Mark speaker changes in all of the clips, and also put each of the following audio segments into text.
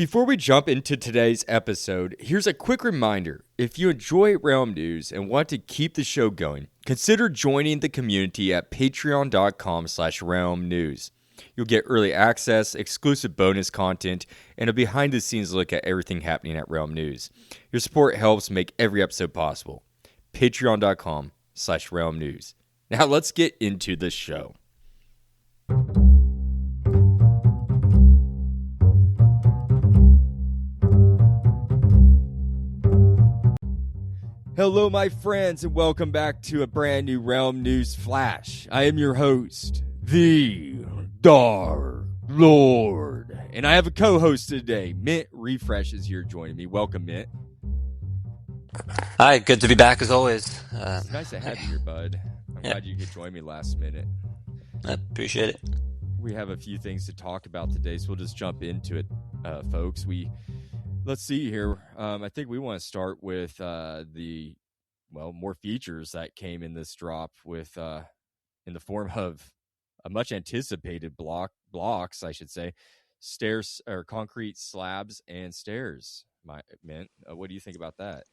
Speaker 1: Before we jump into today's episode, here's a quick reminder. If you enjoy Realm News and want to keep the show going, consider joining the community at patreon.com/Realm News. You'll get early access, exclusive bonus content, and a behind-the-scenes look at everything happening at Realm News. Your support helps make every episode possible. Patreon.com/Realm News. Now let's get into the show. Hello, my friends, and welcome back to a brand new Realm News Flash. I am your host, the Dark Lord, and I have a co-host today. Mint Refresh is here joining me. Welcome, Mint.
Speaker 2: Hi, good to be back as always.
Speaker 1: It's nice to have you here, bud. I'm
Speaker 2: Yeah,
Speaker 1: glad you could join me last minute.
Speaker 2: I appreciate it.
Speaker 1: We have a few things to talk about today, so we'll just jump into it, folks. Let's see here. I think we want to start with more features that came in this drop with in the form of a much anticipated blocks, I should say, stairs or concrete slabs and stairs. What do you think about that?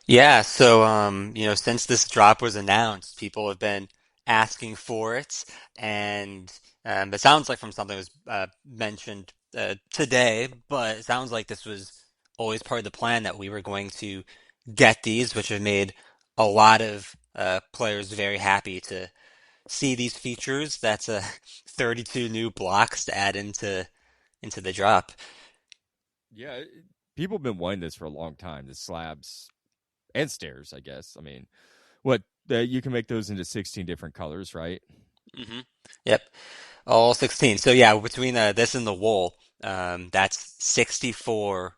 Speaker 2: Yeah, so since this drop was announced, people have been asking for it, and it sounds like from something that was mentioned today, but it sounds like this was always part of the plan that we were going to get these, which have made a lot of players very happy to see these features. That's 32 new blocks to add into the drop.
Speaker 1: Yeah, people have been wanting this for a long time. The slabs and stairs, I guess. I mean, you can make those into 16 different colors, right?
Speaker 2: hmm Yep. All 16. So yeah, between this and the wool, that's 64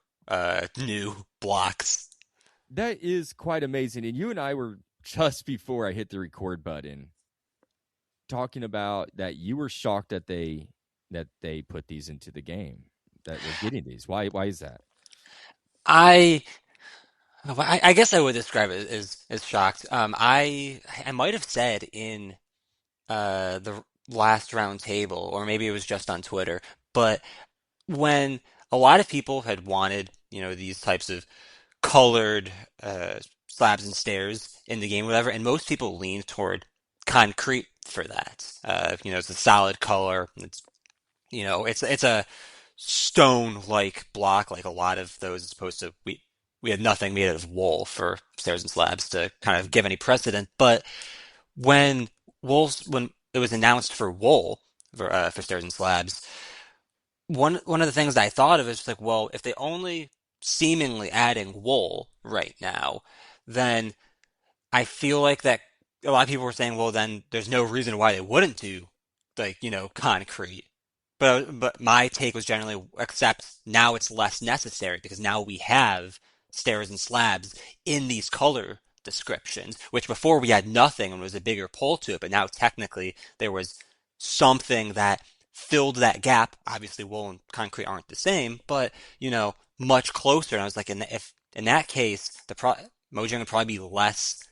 Speaker 2: new blocks.
Speaker 1: That is quite amazing. And you and I were just before I hit the record button talking about that you were shocked that they put these into the game, that we're getting these. Why is that?
Speaker 2: I I guess I would describe it as shocked. I might have said in the last round table, or maybe it was just on Twitter, but when a lot of people had wanted, these types of colored slabs and stairs in the game, whatever, and most people lean toward concrete for that. It's a solid color. It's a stone-like block, like a lot of those, as opposed to we had nothing made out of wool for stairs and slabs to kind of give any precedent. But when it was announced for wool for stairs and slabs, one of the things I thought of is like, well, if they only seemingly adding wool right now, then I feel like that a lot of people were saying, well, then there's no reason why they wouldn't do like, concrete. But my take was generally, except now it's less necessary because now we have stairs and slabs in these color descriptions, which before we had nothing and was a bigger pull to it, but now technically there was something that filled that gap. Obviously, wool and concrete aren't the same, but much closer. And I was like, if in that case, Mojang would probably be less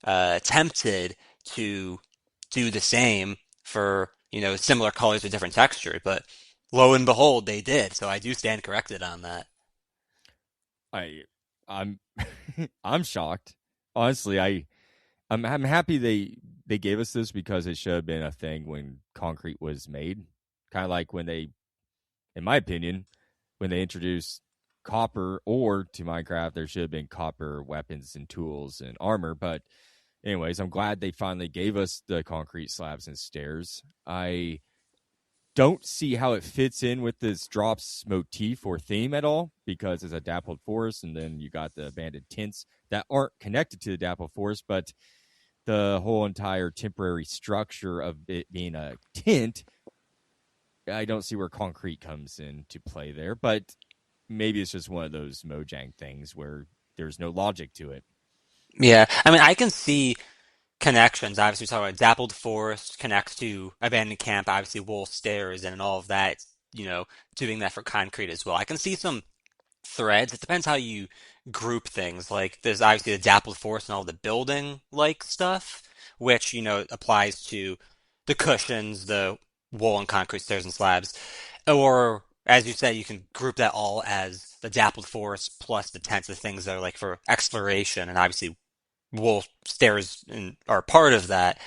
Speaker 2: tempted to do the same for similar colors with different texture, but lo and behold, they did. So I do stand corrected on that.
Speaker 1: I I'm I'm shocked. Honestly, I'm happy they gave us this because it should have been a thing when concrete was made. Kind of like when they, in my opinion, when they introduced copper or to Minecraft, there should have been copper weapons and tools and armor. But anyways, I'm glad they finally gave us the concrete slabs and stairs. I don't see how it fits in with this drops motif or theme at all because it's a dappled forest, and then you got the abandoned tents that aren't connected to the dappled forest, but the whole entire temporary structure of it being a tent, I don't see where concrete comes into play there. But maybe it's just one of those Mojang things where there's no logic to it.
Speaker 2: Yeah, I mean, I can see connections. Obviously, we talk about dappled forest connects to abandoned camp. Obviously, wool stairs and all of that. Doing that for concrete as well. I can see some threads. It depends how you group things. Like there's obviously the dappled forest and all the building like stuff, which applies to the cushions, the wool and concrete stairs and slabs, or as you said, you can group that all as the dappled forest plus the tents of things that are like for exploration, and obviously wolf stairs are part of that,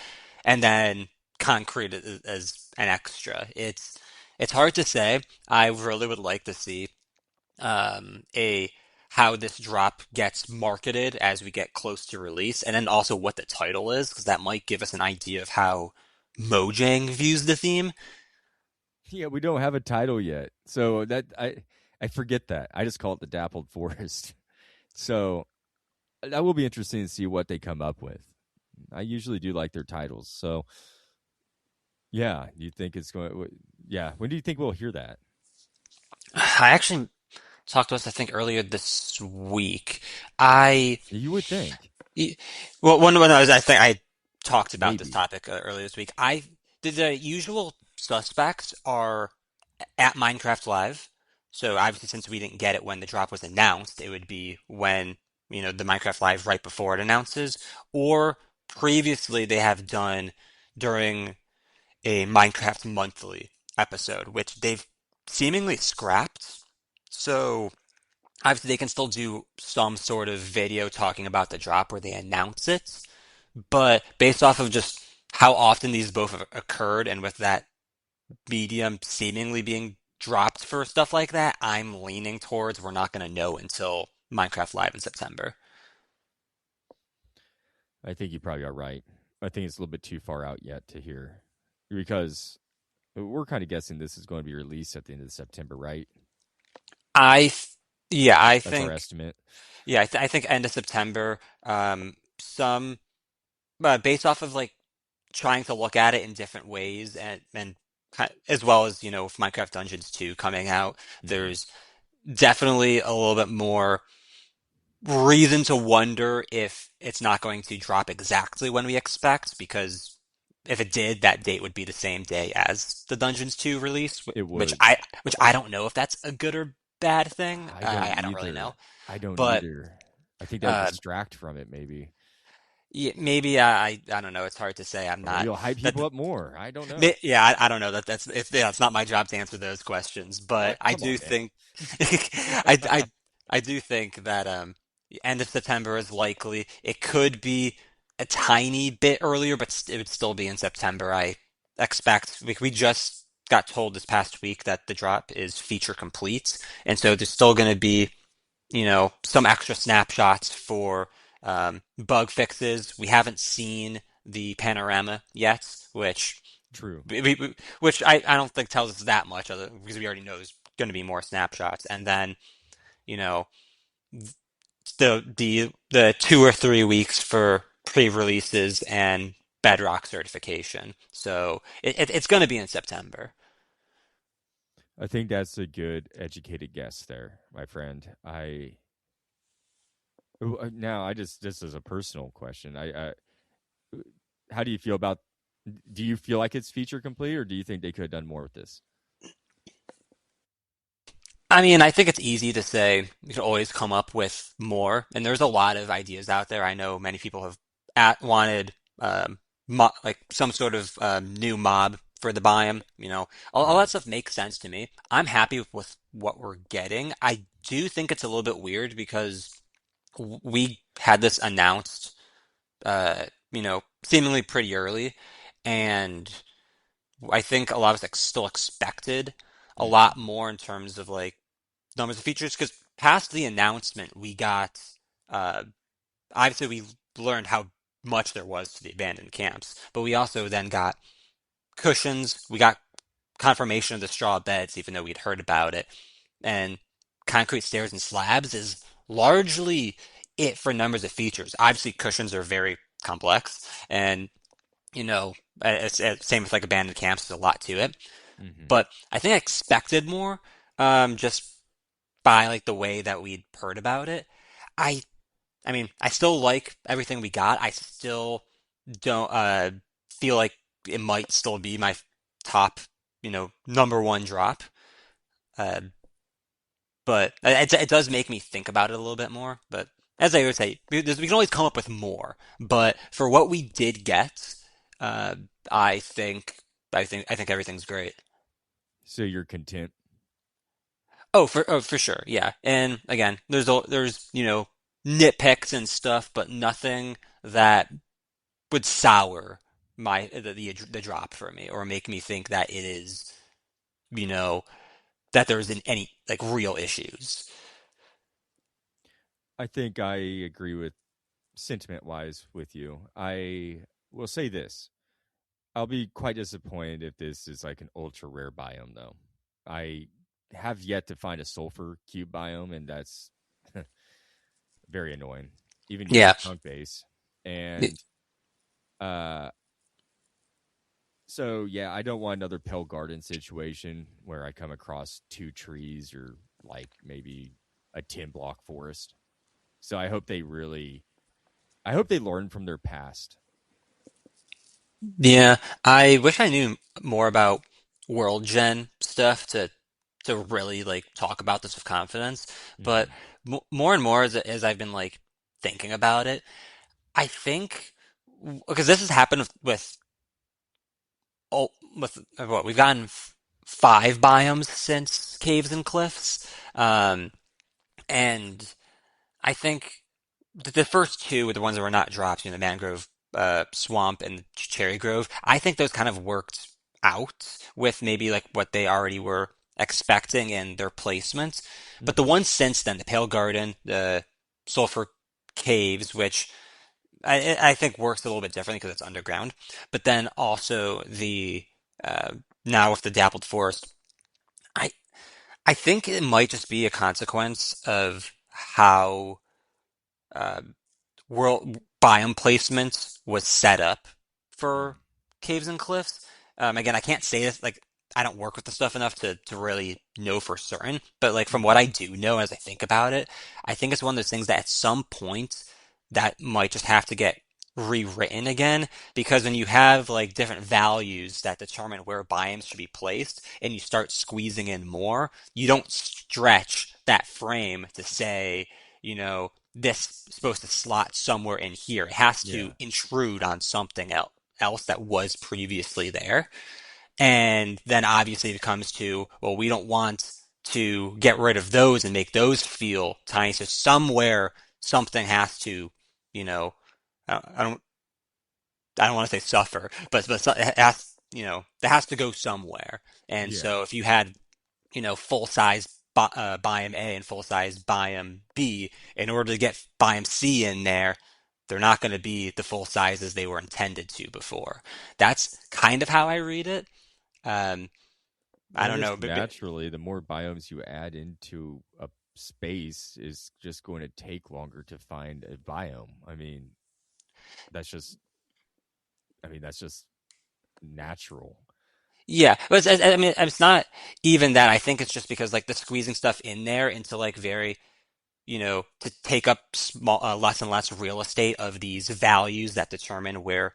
Speaker 2: and then concrete as an extra. It's hard to say. I really would like to see a how this drop gets marketed as we get close to release, and then also what the title is, because that might give us an idea of how Mojang views the theme.
Speaker 1: Yeah, we don't have a title yet, so I forget that. I just call it the dappled forest. So that will be interesting to see what they come up with. I usually do like their titles. So yeah, you think it's going? Yeah, when do you think we'll hear that?
Speaker 2: I actually talked to us, I think, earlier this week. I
Speaker 1: You would think
Speaker 2: Y- Well, one I was, I think I talked about this
Speaker 1: maybe.
Speaker 2: topic earlier this week. The usual suspects are at Minecraft Live. So obviously, since we didn't get it when the drop was announced, it would be when, the Minecraft Live right before it announces, or previously they have done during a Minecraft Monthly episode, which they've seemingly scrapped. So obviously they can still do some sort of video talking about the drop where they announce it, but based off of just how often these both have occurred and with that medium seemingly being dropped for stuff like that, I'm leaning towards we're not going to know until Minecraft Live in September.
Speaker 1: I think you probably are right. I think it's a little bit too far out yet to hear because we're kind of guessing this is going to be released at the end of September, right?
Speaker 2: I, th- yeah, I
Speaker 1: That's our
Speaker 2: think,
Speaker 1: estimate.
Speaker 2: I think end of September. Some based off of like trying to look at it in different ways and as well as with Minecraft Dungeons 2 coming out,
Speaker 1: Hmm.
Speaker 2: there's definitely a little bit more reason to wonder if it's not going to drop exactly when we expect, because if it did, that date would be the same day as the Dungeons 2 release,
Speaker 1: It
Speaker 2: which
Speaker 1: would.
Speaker 2: I don't know if that's a good or bad thing.
Speaker 1: I don't
Speaker 2: I don't really know,
Speaker 1: either. I don't
Speaker 2: but
Speaker 1: either. I think that would
Speaker 2: uh,
Speaker 1: distract from it, maybe,
Speaker 2: yeah, maybe I don't know. It's hard to say. I'm
Speaker 1: or maybe
Speaker 2: not
Speaker 1: it'll hype
Speaker 2: that.
Speaker 1: people up more. I don't know.
Speaker 2: Yeah, I don't know that it's not my job to answer those questions, but I
Speaker 1: Come on,
Speaker 2: do
Speaker 1: man.
Speaker 2: think I I do think that the end of September is likely. It could be a tiny bit earlier, but it would still be in September. I expect we just got told this past week that the drop is feature complete, and so there's still going to be some extra snapshots for bug fixes. We haven't seen the panorama yet,
Speaker 1: True.
Speaker 2: which I don't think tells us that much other because we already know there's going to be more snapshots. And then, you know, the 2 or 3 weeks for pre-releases and Bedrock certification. So it's going to be in September.
Speaker 1: I think that's a good, educated guess there, my friend. Now I just as a personal question, how do you feel about? Do you feel like it's feature complete, or do you think they could have done more with this?
Speaker 2: I mean, I think it's easy to say you can always come up with more, and there's a lot of ideas out there. I know many people have wanted like some sort of new mob for the biome. All
Speaker 1: Hmm.
Speaker 2: that stuff makes sense to me. I'm happy with what we're getting. I do think it's a little bit weird because we had this announced, seemingly pretty early, and I think a lot of us still expected a lot
Speaker 1: Hmm.
Speaker 2: more in terms of like numbers of features because past the announcement we got uh obviously we learned how much there was to the abandoned camps, but we also then got cushions, we got confirmation of the straw beds even though we'd heard about it, and concrete stairs and slabs is largely it for numbers of features. Obviously cushions are very complex, and same with like abandoned camps, there's a lot to it,
Speaker 1: Hmm.
Speaker 2: but I think I expected more, just by like the way that we'd heard about it. I I mean, I still like everything we got. I still don't feel like it might still be my top, number one drop. Uh, but it does make me think about it a little bit more. But as I would say, we can always come up with more. But for what we did get, uh, I think I think everything's great.
Speaker 1: So you're content.
Speaker 2: For sure, yeah. And again, there's nitpicks and stuff, but nothing that would sour the drop for me or make me think that it is you know that there's any like real issues.
Speaker 1: I think I agree with sentiment wise with you. I will say this. I'll be quite disappointed if this is like an ultra rare biome though. I have yet to find a sulfur cube biome, and that's very annoying, even using
Speaker 2: Yeah.
Speaker 1: chunk base. And uh so yeah, I don't want another Pale Garden situation where I come across two trees or like maybe a 10 block forest. So I hope they learn from their past.
Speaker 2: Yeah, I wish I knew more about world gen stuff to really like talk about this with confidence. But
Speaker 1: Hmm.
Speaker 2: more and more as I've been like thinking about it, I think because this has happened oh, with what we've gotten five biomes since caves and cliffs, and I think the first two were the ones that were not dropped, the mangrove swamp and cherry grove. I think those kind of worked out with maybe like what they already were expecting in their placement. But the
Speaker 1: Hmm.
Speaker 2: ones since then, the Pale Garden, the Sulphur Caves, which I think works a little bit differently because it's underground, but then also the uh, now with the dappled forest, I I think it might just be a consequence of how uh, world biome placement was set up for
Speaker 1: Hmm.
Speaker 2: caves and cliffs. Again, I can't say this like I don't work with the stuff enough to really know for certain, but like from what
Speaker 1: Hmm.
Speaker 2: I do know as I think about it, I think it's one of those things that at some point that might just have to get rewritten again because when you have like different values that determine where biomes should be placed and you start squeezing in more, you don't stretch that frame to say, this is supposed to slot somewhere in here. It has to
Speaker 1: Yeah.
Speaker 2: intrude on something else that was previously there. And then obviously it comes to, well, we don't want to get rid of those and make those feel tiny. So somewhere something has to, you know, I don't want to say suffer, but it has, that has to go somewhere. And
Speaker 1: Yeah.
Speaker 2: so if you had full size biome A and full size biome B, in order to get biome C in there, they're not going to be the full sizes they were intended to before. That's kind of how I read it. Um, I
Speaker 1: And I
Speaker 2: don't
Speaker 1: guess
Speaker 2: know,
Speaker 1: naturally, the more biomes you add into a space is just going to take longer to find a biome. That's just, that's just natural.
Speaker 2: yeah, but I mean, it's not even that. I think it's just because like the squeezing stuff in there into like very to take up less and less real estate of these values that determine where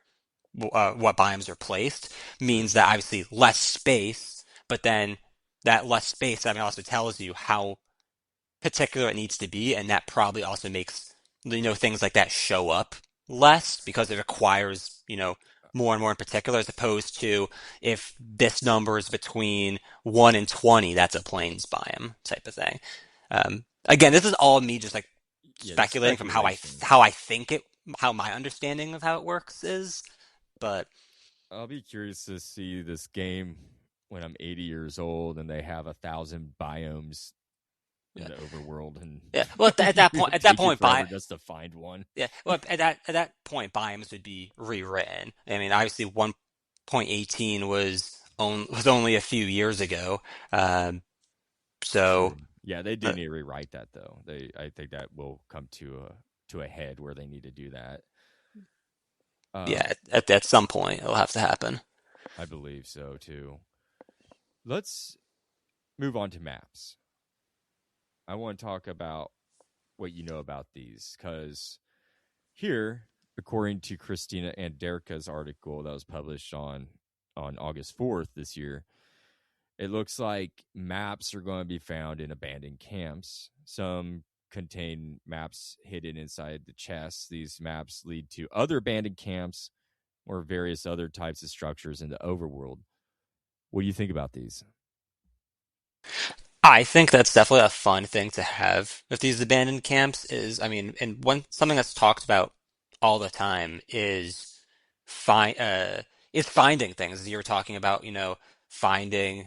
Speaker 2: what biomes are placed means
Speaker 1: Hmm.
Speaker 2: that obviously less space, but then that less space, I mean, also tells you how particular it needs to be, and that probably also makes things like that show up less because it requires more and more in particular, as opposed to if this number is between 1 and 20, that's a plains biome type of thing. Again, this is all me just like
Speaker 1: Yeah, the
Speaker 2: speculating from
Speaker 1: speculation.
Speaker 2: how I think it, how my understanding of how it works is, but
Speaker 1: I'll be curious to see this game when I'm 80 years old and they have 1,000 biomes in
Speaker 2: yeah,
Speaker 1: the overworld, and
Speaker 2: yeah. Well,
Speaker 1: it'll
Speaker 2: at that
Speaker 1: take you
Speaker 2: point,
Speaker 1: forever just to find one.
Speaker 2: yeah. Well, at that point, biomes would be rewritten. I mean, obviously, 1.18 was only a few years ago. Um, so
Speaker 1: True. Yeah, they do
Speaker 2: uh,
Speaker 1: need to rewrite that though. I think that will come to a head where they need to do that.
Speaker 2: yeah,
Speaker 1: Um,
Speaker 2: at some point, it'll have to happen.
Speaker 1: I believe so too. Let's move on to maps. I want to talk about what you know about these because here, according to Christina Anderka's article that was published on August 4th this year, it looks like maps are going to be found in abandoned camps. Some contain maps hidden inside the chests. These maps lead to other abandoned camps or various other types of structures in the overworld. What do you think about these?
Speaker 2: I think that's definitely a fun thing to have with these abandoned camps is, I mean, and one something that's talked about all the time find is finding things. You were talking about, finding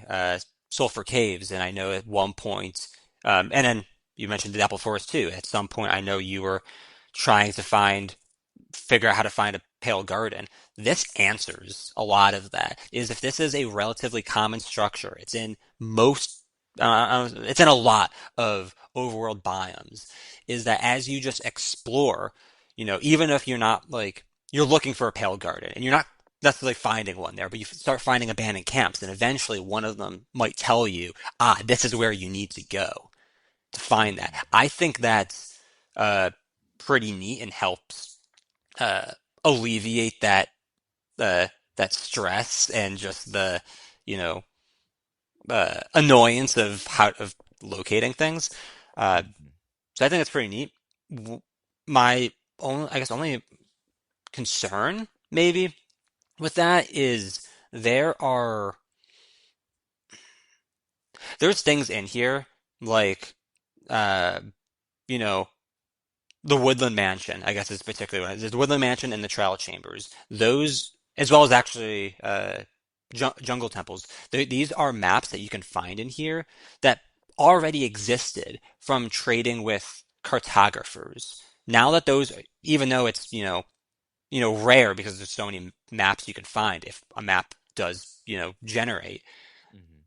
Speaker 2: sulfur caves, and I know at one point, and then you mentioned the apple forest too. At some point, I know you were trying to figure out how to find a pale garden. This answers a lot of that. Is if this is a relatively common structure, it's in a lot of overworld biomes. Is that as you just explore, even if you're not like you're looking for a pale garden and you're not necessarily finding one there, but you start finding abandoned camps, and eventually one of them might tell you, this is where you need to go to find that.
Speaker 1: Mhm.
Speaker 2: I think that's uh, pretty neat and helps uh, alleviate that stress and just the you know annoyance of locating things. Uh,
Speaker 1: Mhm.
Speaker 2: so I think that's pretty neat. My only, I guess, only concern maybe with that is there are there's things in here like uh, you know the Woodland Mansion, I guess is particularly one. There's the Woodland Mansion and the Trial Chambers. Those, as well as actually jungle temples. These are maps that you can find in here that already existed from trading with cartographers. Now that those, even though it's rare because there's so many maps you can find, if a map does generate,
Speaker 1: Mhm.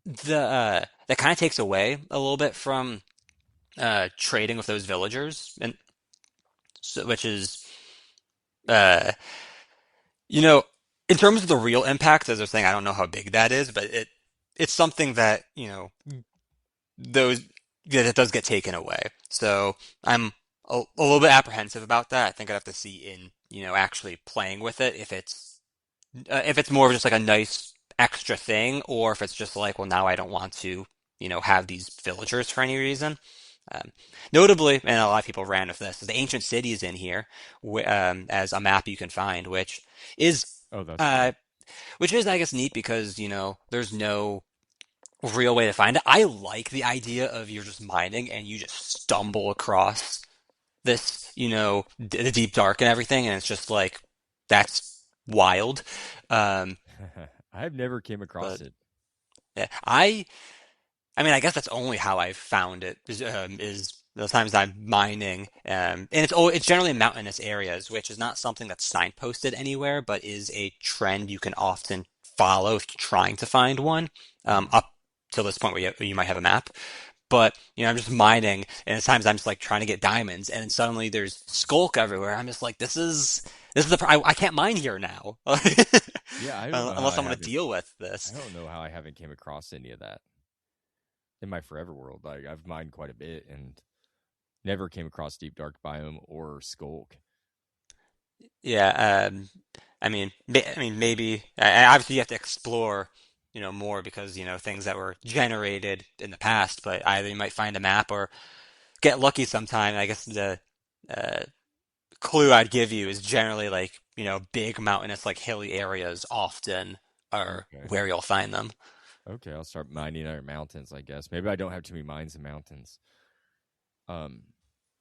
Speaker 2: that kind of takes away a little bit from trading with those villagers, and so, which is uh, you know, in terms of the real impact, as I was saying, I don't know how big that is, but it's something that, those that it does get taken away. So I'm a little bit apprehensive about that. I think I'd have to see in, actually playing with it if it's more of just like a nice extra thing, or if it's just like, well, now I don't want to, have these villagers for any reason. Um, Notably, and a lot of people ran with this, is the ancient cities in here as a map you can find, is
Speaker 1: Oh, that's
Speaker 2: uh,
Speaker 1: cool.
Speaker 2: which is, I guess, neat because there's no real way to find it. I like the idea of you're just mining and you just stumble across this, the deep dark and everything, and it's just like that's wild. Um,
Speaker 1: I've never came across
Speaker 2: but
Speaker 1: it.
Speaker 2: yeah, I mean, I guess that's only how I've found it is the times I'm mining, and it's generally in mountainous areas, which is not something that's signposted anywhere, but is a trend you can often follow if you're trying to find one,
Speaker 1: Mhm.
Speaker 2: up till this point where you might have a map. But I'm just mining, and at times I'm just like trying to get diamonds, and then suddenly there's skulk everywhere. I'm just like, this is I can't mine here now,
Speaker 1: Yeah, I don't know how
Speaker 2: unless
Speaker 1: I
Speaker 2: I'm going to
Speaker 1: haven't.
Speaker 2: deal with
Speaker 1: I
Speaker 2: this.
Speaker 1: don't know how I haven't came across any of that in my forever world. Like I've mined quite a bit and never came across deep dark biome or skulk.
Speaker 2: Yeah, I mean, maybe. Obviously, you have to explore, more because things that were generated in the past. But either you might find a map or get lucky sometime. I guess the uh, clue I'd give you is generally like big mountainous, like hilly areas often are
Speaker 1: Okay.
Speaker 2: where you'll find them.
Speaker 1: Okay, I'll start mining other mountains, I guess. Maybe I don't have too many mines in mountains. Um,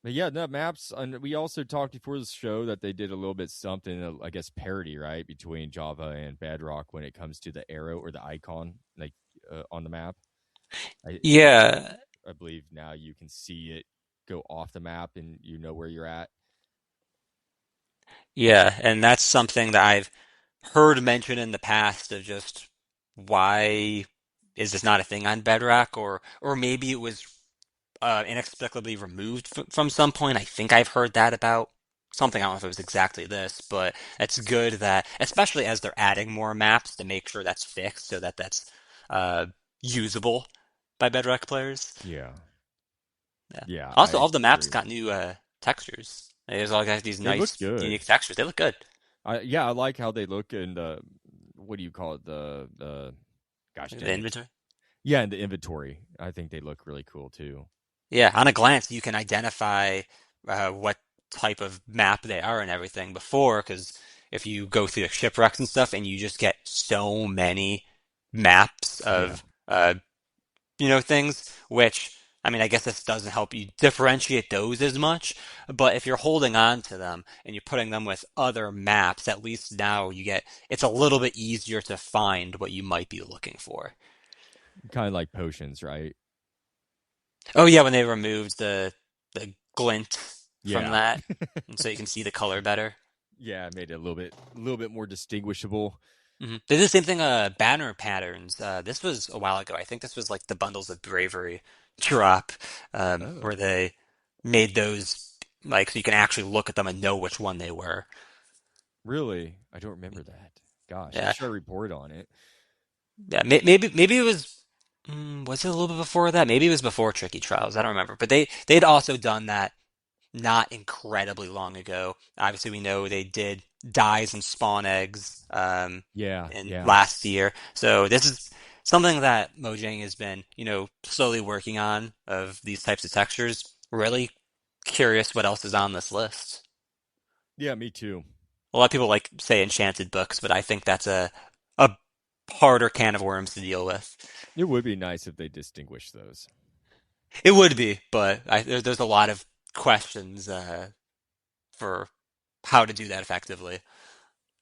Speaker 1: but yeah, the maps. And we also talked before the show that they did a little bit something, I guess, parity, right, between Java and Bedrock when it comes to the arrow or the icon, like on the map. I,
Speaker 2: Yeah,
Speaker 1: I believe now you can see it go off the map and you know where you're at.
Speaker 2: yeah, and that's something that I've heard mentioned in the past of just why is this not a thing on Bedrock, or maybe it was inexplicably removed from some point. I think I've heard that about something. I don't know if it was exactly this, but it's good that, especially as they're adding more maps, to make sure that's fixed so that that's uh, usable by Bedrock players.
Speaker 1: Yeah,
Speaker 2: Yeah.
Speaker 1: yeah,
Speaker 2: Also,
Speaker 1: I
Speaker 2: all the maps
Speaker 1: agree.
Speaker 2: got new textures. There's all got these
Speaker 1: They look
Speaker 2: nice,
Speaker 1: good.
Speaker 2: unique textures. They look good.
Speaker 1: Yeah, I like how they look in the what do you call it? Gosh
Speaker 2: The
Speaker 1: dang it.
Speaker 2: inventory.
Speaker 1: Yeah, in the inventory. I think they look really cool too.
Speaker 2: Yeah, on a glance, you can identify what type of map they are and everything before, because if you go through the shipwrecks and stuff, and you just get so many maps
Speaker 1: Yeah.
Speaker 2: of things, which, I mean, I guess this doesn't help you differentiate those as much, but if you're holding on to them and you're putting them with other maps, at least now it's a little bit easier to find what you might be looking for.
Speaker 1: Kind of like potions, right?
Speaker 2: Oh yeah, when they removed the glint from
Speaker 1: Yeah.
Speaker 2: that, and so you can see the color better.
Speaker 1: Yeah, it made it a little bit more distinguishable.
Speaker 2: They did the same thing, banner patterns. This was a while ago. I think this was like the Bundles of Bravery drop, where
Speaker 1: Oh,
Speaker 2: they made those like so you can actually look at them and know which one they were.
Speaker 1: really? I don't remember that. Gosh, I
Speaker 2: Yeah,
Speaker 1: should have reported on it.
Speaker 2: yeah. Maybe it was it a little bit before that? Maybe it was before Tricky Trials. I don't remember. But they'd also done that not incredibly long ago. Obviously, we know they did dyes and spawn eggs
Speaker 1: Yeah,
Speaker 2: in
Speaker 1: yeah,
Speaker 2: last year. So this is something that Mojang has been, slowly working on of these types of textures. Really curious what else is on this list.
Speaker 1: yeah. Me too.
Speaker 2: A lot of people like say enchanted books, but I think that's a harder can of worms to deal with.
Speaker 1: It would be nice if they distinguished those.
Speaker 2: It would be, but there's a lot of questions for how to do that effectively.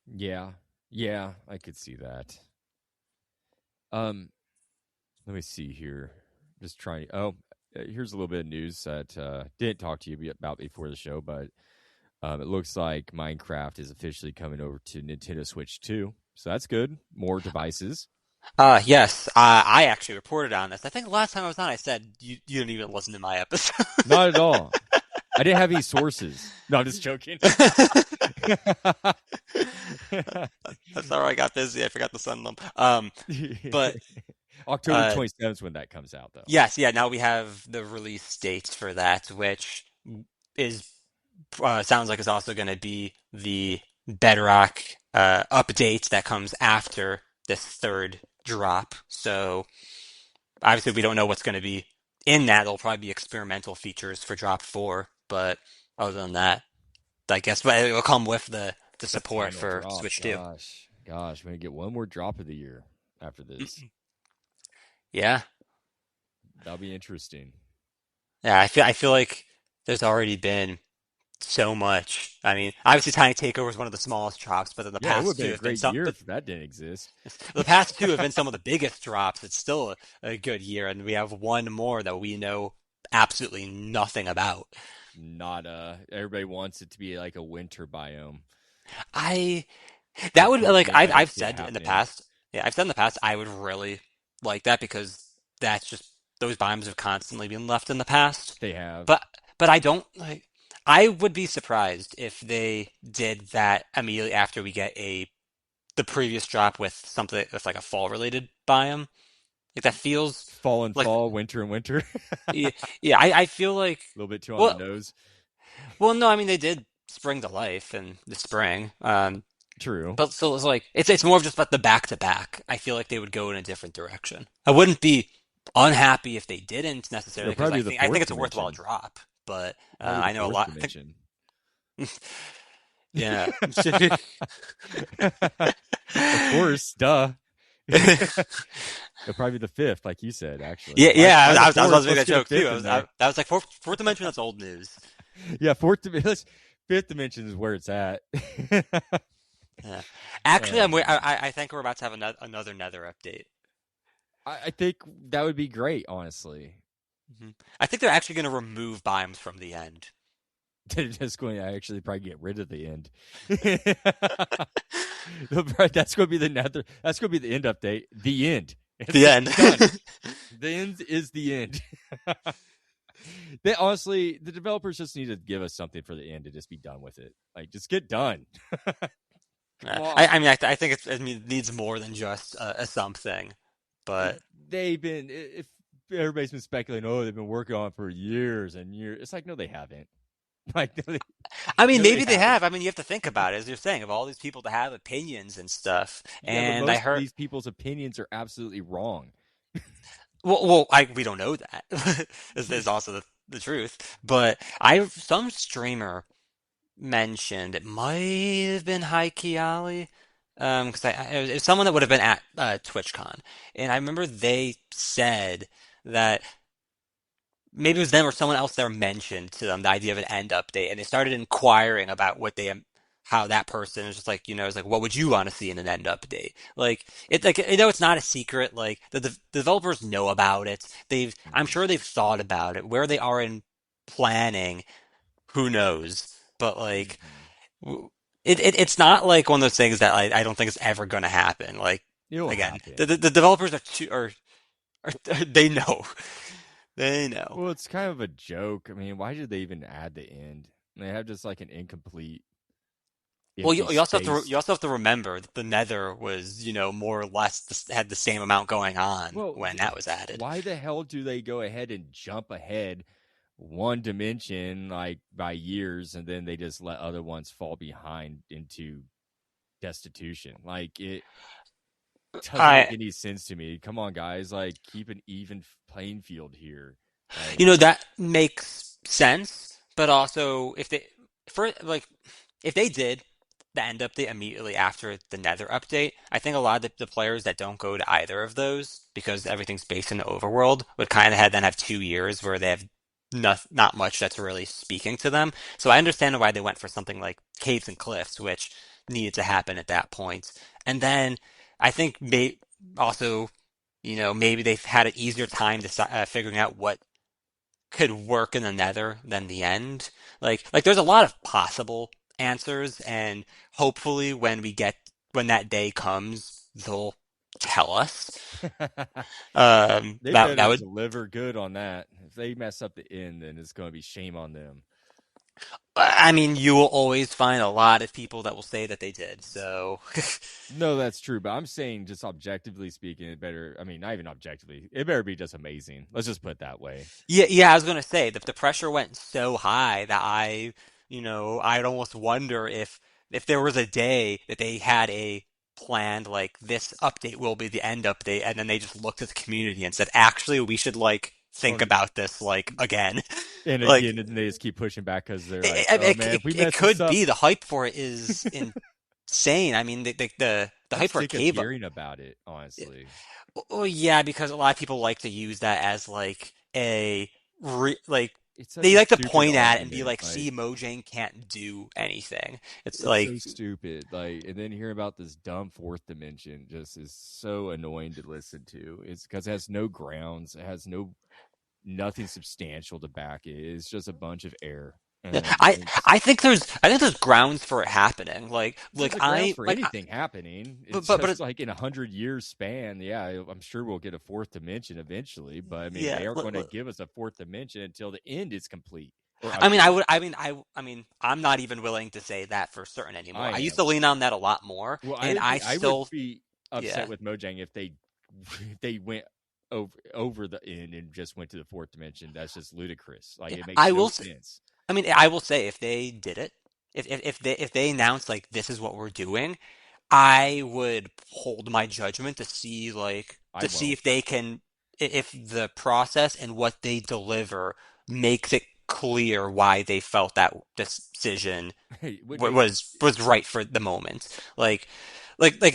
Speaker 1: Yeah, yeah, I could see that. Um, let me see here. Just trying. Oh, here's a little bit of news that didn't talk to you about before the show, but it looks like Minecraft is officially coming over to Nintendo Switch 2. So that's good. More devices.
Speaker 2: Yes, I actually reported on this. I think the last time I was on, I said you didn't even listen to my episode.
Speaker 1: Not at all. I didn't have any sources. No, I'm just joking.
Speaker 2: That's how I got busy. I forgot to send them. But
Speaker 1: October
Speaker 2: uh,
Speaker 1: 27th is when that comes out, though.
Speaker 2: yes, yeah. Now we have the release dates for that, which is sounds like it's also going to be the Bedrock update that comes after this third drop. So obviously, we don't know what's going to be in that. There'll probably be experimental features for drop four, but other than that, I guess but it will come with the
Speaker 1: The
Speaker 2: support
Speaker 1: final
Speaker 2: for
Speaker 1: drop.
Speaker 2: Switch 2.
Speaker 1: Gosh, we're gonna get one more drop of the year after this.
Speaker 2: Yeah.
Speaker 1: That'll be interesting.
Speaker 2: Yeah, I feel like there's already been so much. I mean, obviously Tiny Takeover is one of the smallest drops, but then the
Speaker 1: Yeah, it would have
Speaker 2: past
Speaker 1: been
Speaker 2: two
Speaker 1: a
Speaker 2: have been
Speaker 1: great
Speaker 2: some
Speaker 1: year
Speaker 2: but
Speaker 1: if that didn't exist.
Speaker 2: the past two have been some of the biggest drops. It's still a good year, and we have one more that we know absolutely nothing about.
Speaker 1: Not everybody wants it to be like a winter biome.
Speaker 2: I
Speaker 1: I
Speaker 2: That would
Speaker 1: can't
Speaker 2: like
Speaker 1: I don't
Speaker 2: I've
Speaker 1: see it
Speaker 2: said in the
Speaker 1: happening.
Speaker 2: past, yeah, I've said in the past I would really like that because that's just those biomes have constantly been left in the past.
Speaker 1: They have.
Speaker 2: But I don't like I would be surprised if they did that immediately after we get a the previous drop with something with like a fall related biome. Like that feels
Speaker 1: Fall and
Speaker 2: like
Speaker 1: fall, winter and winter.
Speaker 2: yeah,
Speaker 1: A
Speaker 2: yeah, I feel like
Speaker 1: little bit too on the
Speaker 2: well
Speaker 1: nose.
Speaker 2: no, I mean they did spring to life in the spring.
Speaker 1: True.
Speaker 2: But so it's like it's more of just about the back to back. I feel like they would go in a different direction. I wouldn't be unhappy if they didn't necessarily
Speaker 1: It'll
Speaker 2: because
Speaker 1: probably be the
Speaker 2: I think
Speaker 1: fourth
Speaker 2: it's a worthwhile
Speaker 1: dimension.
Speaker 2: drop. But
Speaker 1: Probably the
Speaker 2: I know a
Speaker 1: fourth
Speaker 2: lot.
Speaker 1: dimension.
Speaker 2: Yeah.
Speaker 1: Of course, duh. It'll probably be the fifth, like you said. Actually,
Speaker 2: Yeah, yeah.
Speaker 1: why the
Speaker 2: I was about
Speaker 1: fourth?
Speaker 2: to make
Speaker 1: Let's
Speaker 2: that
Speaker 1: get a
Speaker 2: joke too.
Speaker 1: fifth in
Speaker 2: I
Speaker 1: there.
Speaker 2: that was like fourth dimension. That's old news.
Speaker 1: Yeah, fifth dimension is where it's at.
Speaker 2: Yeah. Actually,
Speaker 1: Oh man,
Speaker 2: I think we're about to have another Nether update.
Speaker 1: I think that would be great. Honestly,
Speaker 2: I think they're actually going to remove biomes from the end.
Speaker 1: they're just going to actually probably get rid of the end. That's going to be the nether. That's going to be the end update. The end. It's
Speaker 2: The end.
Speaker 1: done. The end is the end. They honestly, the developers just need to give us something for the end to just be done with it. Like, just get done. Come
Speaker 2: Yeah.
Speaker 1: on.
Speaker 2: I mean, I think it needs more than just a something, but
Speaker 1: They've been, if everybody's been speculating, oh, they've been working on it for years and years. It's like, no, they haven't. Like,
Speaker 2: I mean,
Speaker 1: no, they
Speaker 2: maybe they
Speaker 1: haven't.
Speaker 2: have. I mean, you have to think about it, as you're saying, of all these people to have opinions and stuff.
Speaker 1: Yeah, but
Speaker 2: And I
Speaker 1: most of
Speaker 2: heard,
Speaker 1: these people's opinions are absolutely wrong.
Speaker 2: we don't know that. Is also the truth. But some streamer mentioned it might have been Heike Ali, because it was someone that would have been at TwitchCon, and I remember they said that maybe it was them or someone else there mentioned to them the idea of an end update, and they started inquiring about what they how that person is just like, it's like, what would you want to see in an end update? Like it, like it's not a secret. Like the developers know about it. I'm
Speaker 1: Hmm.
Speaker 2: sure they've thought about it. Where they are in planning, who knows? But like,
Speaker 1: Hmm.
Speaker 2: it's not like one of those things that I don't think is ever going to happen. Like
Speaker 1: It'll
Speaker 2: again,
Speaker 1: happen.
Speaker 2: the developers are too are they know. They know.
Speaker 1: Well, it's kind of a joke. I mean, why did they even add the end? They have just like an incomplete,
Speaker 2: Well,
Speaker 1: empty
Speaker 2: you
Speaker 1: space.
Speaker 2: also have to remember that the Nether was, more or less had the same amount going on
Speaker 1: Well,
Speaker 2: when that was added.
Speaker 1: why the hell do they go ahead and jump ahead one dimension like by years, and then they just let other ones fall behind into destitution? Like it doesn't make
Speaker 2: I,
Speaker 1: any sense to me. Come on, guys, like keep an even playing field here. Like,
Speaker 2: that makes sense, but also for like, if they did the end update immediately after the Nether update, I think a lot of the players that don't go to either of those because everything's based in the overworld would kind of then have 2 years where they have not much that's really speaking to them. So I understand why they went for something like caves and cliffs, which needed to happen at that point. And then I think also, maybe they've had an easier time figuring out what could work in the Nether than the end. Like there's a lot of possible answers, and hopefully when that day comes, they'll tell us.
Speaker 1: they
Speaker 2: That
Speaker 1: better
Speaker 2: would.
Speaker 1: deliver good on that. If they mess up the end, then it's going to be shame on them.
Speaker 2: I mean, you will always find a lot of people that will say that they did. So,
Speaker 1: No, that's true, but I'm saying just objectively speaking, it better. I mean, not even objectively, it better be just amazing. Let's just put it that way.
Speaker 2: yeah, yeah, I was gonna say the pressure went so high that I'd almost wonder if there was a day that they had a planned like this update will be the end update, and then they just looked at the community and said, actually, we should like think
Speaker 1: Or
Speaker 2: about this like again.
Speaker 1: and
Speaker 2: Like
Speaker 1: again, and they just keep pushing back because they're like,
Speaker 2: it,
Speaker 1: "Oh
Speaker 2: it,
Speaker 1: man,
Speaker 2: it,
Speaker 1: if we
Speaker 2: it
Speaker 1: mess this
Speaker 2: could
Speaker 1: up,"
Speaker 2: be the hype for it is insane. I mean, the
Speaker 1: I'm
Speaker 2: hype for
Speaker 1: sick of
Speaker 2: cave.
Speaker 1: hearing about it. Honestly,
Speaker 2: Oh yeah, because a lot of people like to use that as like like
Speaker 1: it's such
Speaker 2: they
Speaker 1: a
Speaker 2: like to
Speaker 1: stupid
Speaker 2: point at it and be
Speaker 1: argument.
Speaker 2: like,
Speaker 1: Like,
Speaker 2: "See, Mojang can't do anything." It's
Speaker 1: it's
Speaker 2: like,
Speaker 1: so stupid. Like, and then hearing about this dumb fourth dimension just is so annoying to listen to. It's because it has no grounds. It has nothing substantial to back it. It's just a bunch of air,
Speaker 2: yeah,
Speaker 1: and
Speaker 2: I
Speaker 1: it's
Speaker 2: I think there's grounds for it happening.
Speaker 1: there's a grounds for anything happening. It's
Speaker 2: but
Speaker 1: just like in 100 years span. Yeah, I'm sure we'll get a fourth dimension eventually, but I mean,
Speaker 2: yeah.
Speaker 1: they aren't going to give us a fourth dimension until the end is complete or
Speaker 2: I mean,
Speaker 1: update.
Speaker 2: I mean, I'm not even willing to say that for certain anymore.
Speaker 1: I
Speaker 2: I used
Speaker 1: am.
Speaker 2: to lean on that a lot more,
Speaker 1: Well,
Speaker 2: and I
Speaker 1: I would
Speaker 2: still,
Speaker 1: be upset
Speaker 2: yeah.
Speaker 1: with Mojang if they if they went over the end and just went to the fourth dimension. That's just ludicrous. Like
Speaker 2: Yeah,
Speaker 1: it makes
Speaker 2: I
Speaker 1: no
Speaker 2: will say,
Speaker 1: sense.
Speaker 2: I mean, I will say if they did it, if they announced like this is what we're doing, I would hold my judgment to see
Speaker 1: I won't.
Speaker 2: if they can if the process and what they deliver makes it clear why they felt that decision
Speaker 1: It would make
Speaker 2: was right for the moment. Like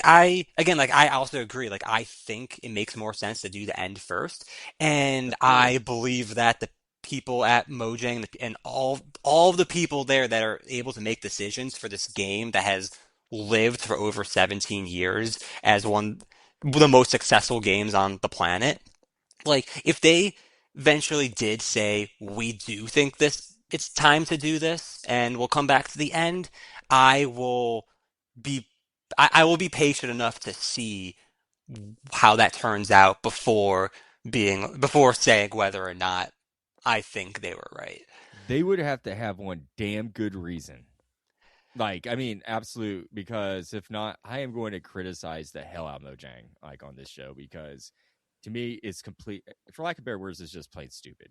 Speaker 2: I again like I also agree. Like I think it makes more sense to do the end first, and
Speaker 1: of
Speaker 2: I
Speaker 1: course.
Speaker 2: believe that the people at Mojang and all of the people there that are able to make decisions for this game that has lived for over 17 years as one of the most successful games on the planet. Like if they eventually did say we do think this it's time to do this and we'll come back to the end, I will be I will be patient enough to see how that turns out before saying whether or not I think they were right.
Speaker 1: They would have to have one damn good reason. Like, I mean, absolute, because if not, I am going to criticize the hell out of Mojang, like on this show, because to me, it's complete, for lack of better words, it's just plain stupid.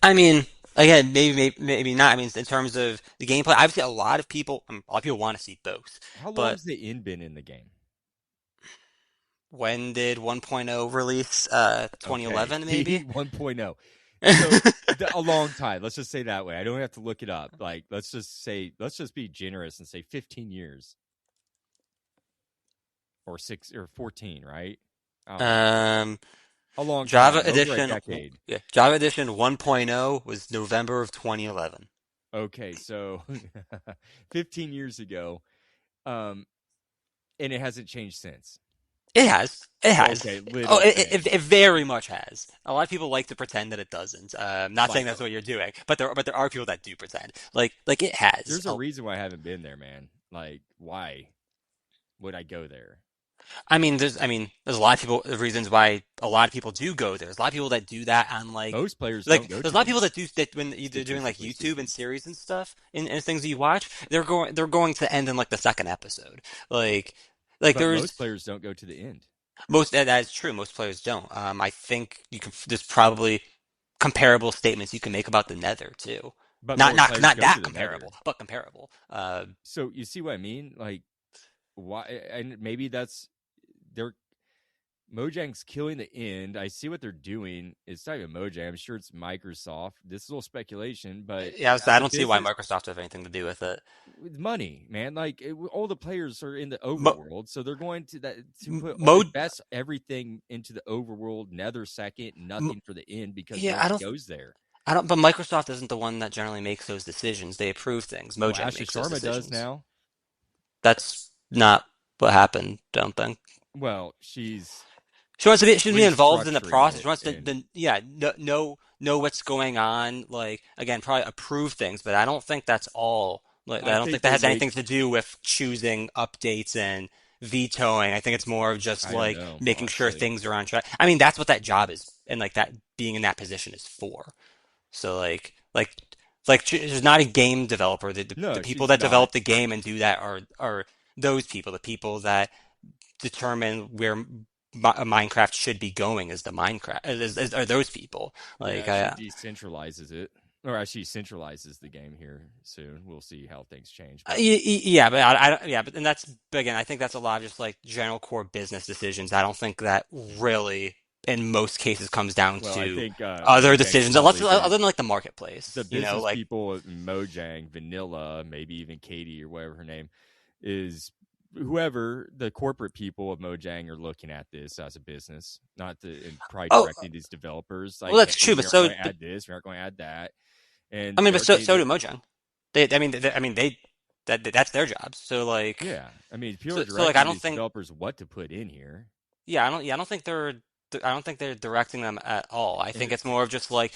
Speaker 2: I mean, again, maybe not. I mean, in terms of the gameplay, obviously a lot of people want to see both.
Speaker 1: How
Speaker 2: But
Speaker 1: long's the end been in the game?
Speaker 2: when did 1.0 release?
Speaker 1: Okay,
Speaker 2: 2011 maybe?
Speaker 1: 1.0. So a long time. Let's just say that way. I don't have to look it up. Like, let's just be generous and say 15 years or 6 or 14, right? I don't know.
Speaker 2: Um,
Speaker 1: A long
Speaker 2: Java
Speaker 1: time, over a
Speaker 2: Edition,
Speaker 1: decade.
Speaker 2: yeah, Java Edition 1.0 was November of 2011.
Speaker 1: Okay, so 15 years ago, um, and it hasn't changed since.
Speaker 2: It has. It has.
Speaker 1: Okay,
Speaker 2: Oh,
Speaker 1: little thing.
Speaker 2: it very much has. A lot of people like to pretend that it doesn't. I'm not saying
Speaker 1: Like,
Speaker 2: that's what you're doing, but there are people that do pretend. Like it has.
Speaker 1: there's a reason why I haven't been there, man. Like, why would I go there?
Speaker 2: I mean, there's a lot of people, reasons why a lot of people do go there. There's a lot of people that do that on
Speaker 1: Most players don't
Speaker 2: like,
Speaker 1: go
Speaker 2: there's
Speaker 1: to
Speaker 2: a lot of
Speaker 1: the
Speaker 2: people
Speaker 1: end,
Speaker 2: that do that when they're doing like
Speaker 1: statistically
Speaker 2: YouTube and
Speaker 1: speaking.
Speaker 2: series and stuff and things that you watch. They're going to end in like the second episode. Like, like
Speaker 1: But most
Speaker 2: there's
Speaker 1: players don't go to the end.
Speaker 2: most that is true. Most players don't. I think you can. There's probably comparable statements you can make about the Nether too.
Speaker 1: But more players
Speaker 2: Not
Speaker 1: go to
Speaker 2: that
Speaker 1: the Nether.
Speaker 2: comparable, but comparable.
Speaker 1: So you see what I mean? Like, why? And maybe that's they're Mojang's killing the end. I see what they're doing. It's not even Mojang. I'm sure it's Microsoft. This is all speculation, but
Speaker 2: Yeah,
Speaker 1: as
Speaker 2: I
Speaker 1: a
Speaker 2: don't see why
Speaker 1: business,
Speaker 2: Microsoft has anything to do with it.
Speaker 1: with money, man. Like all the players are in the
Speaker 2: Mo,
Speaker 1: overworld, so they're going to that to put
Speaker 2: Mo,
Speaker 1: invest everything into the overworld. Nether second,
Speaker 2: Mo
Speaker 1: nothing for the end because
Speaker 2: yeah,
Speaker 1: no one goes there.
Speaker 2: I don't. But Microsoft isn't the one that generally makes those decisions. They approve things.
Speaker 1: Well,
Speaker 2: Mojang
Speaker 1: Asha
Speaker 2: makes those
Speaker 1: Sharma does
Speaker 2: decisions.
Speaker 1: now.
Speaker 2: That's not what happened. Don't think.
Speaker 1: Well, she's
Speaker 2: She wants to be involved in the
Speaker 1: restructuring
Speaker 2: process. She
Speaker 1: it,
Speaker 2: wants to,
Speaker 1: and
Speaker 2: yeah, know what's going on. Like again, probably approve things, but I don't think that's all. Like
Speaker 1: I
Speaker 2: I don't think
Speaker 1: think
Speaker 2: that
Speaker 1: they
Speaker 2: has
Speaker 1: make.
Speaker 2: anything to do with choosing updates and vetoing. I think it's more of just
Speaker 1: I don't
Speaker 2: like
Speaker 1: know,
Speaker 2: making sure
Speaker 1: honestly.
Speaker 2: things are on track. I mean, that's what that job is, and like that being in that position is for. So she's not a game developer. The
Speaker 1: No,
Speaker 2: people
Speaker 1: she's
Speaker 2: that
Speaker 1: not.
Speaker 2: develop the game and do that are those people. The people that determine where Minecraft should be going is the Minecraft are those people. Like
Speaker 1: Yeah, she decentralizes it, or actually centralizes the game here soon. We'll see how things change, but
Speaker 2: yeah, but yeah, but and that's again, I think that's a lot of just like general core business decisions. I don't think that really, in most cases, comes down
Speaker 1: well, I
Speaker 2: to
Speaker 1: think
Speaker 2: other
Speaker 1: Mojang's
Speaker 2: decisions, unless
Speaker 1: probably been
Speaker 2: other than like the
Speaker 1: the
Speaker 2: marketplace. You know,
Speaker 1: business
Speaker 2: like
Speaker 1: people at Mojang, Vanilla, maybe even Katie or whatever her name is. Whoever the corporate people of Mojang are looking at this as a business, not the and probably
Speaker 2: oh,
Speaker 1: directing these developers
Speaker 2: well,
Speaker 1: like,
Speaker 2: that's
Speaker 1: "Hey,
Speaker 2: true.
Speaker 1: we aren't going to add this, we aren't going to add that,"
Speaker 2: I
Speaker 1: and
Speaker 2: mean, but
Speaker 1: they're getting
Speaker 2: so
Speaker 1: the
Speaker 2: do Mojang. I mean, that's their jobs. So like,
Speaker 1: yeah. I mean, people are
Speaker 2: so like, I
Speaker 1: directing
Speaker 2: don't
Speaker 1: these
Speaker 2: think.
Speaker 1: developers what to put in here,
Speaker 2: I don't think I don't think they're directing them at all. I
Speaker 1: and
Speaker 2: think it's more of just like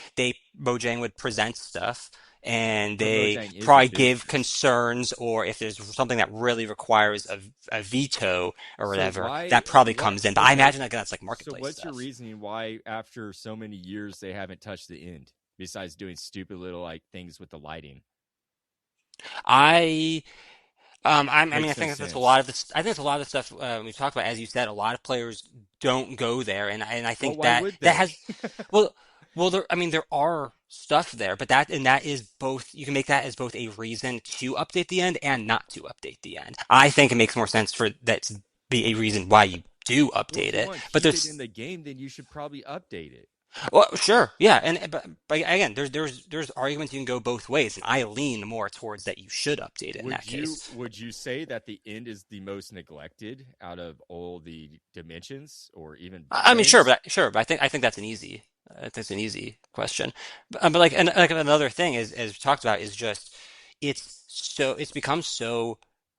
Speaker 2: Mojang would present stuff and
Speaker 1: but
Speaker 2: they
Speaker 1: Mojang is a
Speaker 2: probably give
Speaker 1: business.
Speaker 2: concerns or if there's something that really requires a veto or
Speaker 1: So
Speaker 2: whatever,
Speaker 1: why
Speaker 2: that probably
Speaker 1: what
Speaker 2: comes in. But I
Speaker 1: okay.
Speaker 2: imagine that that's like
Speaker 1: So
Speaker 2: marketplace
Speaker 1: what's your
Speaker 2: stuff.
Speaker 1: reasoning why after so many years they haven't touched the end besides doing stupid little like things with the lighting?
Speaker 2: I I mean, I
Speaker 1: Makes no
Speaker 2: think that's a lot
Speaker 1: sense.
Speaker 2: of this. I think it's a lot of the stuff we've talked about. As you said, a lot of players don't go there, and I
Speaker 1: Well,
Speaker 2: think
Speaker 1: why would
Speaker 2: that
Speaker 1: they?
Speaker 2: has, well, I mean, there are stuff there, but that is both. You can make that as both a reason to update the end and not to update the end. I think it makes more sense for that to be a reason why you do
Speaker 1: Well, if
Speaker 2: update
Speaker 1: you
Speaker 2: it.
Speaker 1: want to
Speaker 2: But
Speaker 1: keep it in
Speaker 2: there's
Speaker 1: the game, then you should probably update it.
Speaker 2: well, sure, yeah, and but again, there's arguments you can go both ways, and I lean more towards that you should update it in that case.
Speaker 1: Would you say that the end is the most neglected out of all the dimensions or even
Speaker 2: I mean,
Speaker 1: biomes?
Speaker 2: sure, but I think that's an easy, that's an easy question. But like, and like another thing is, as we talked about, is just it's become so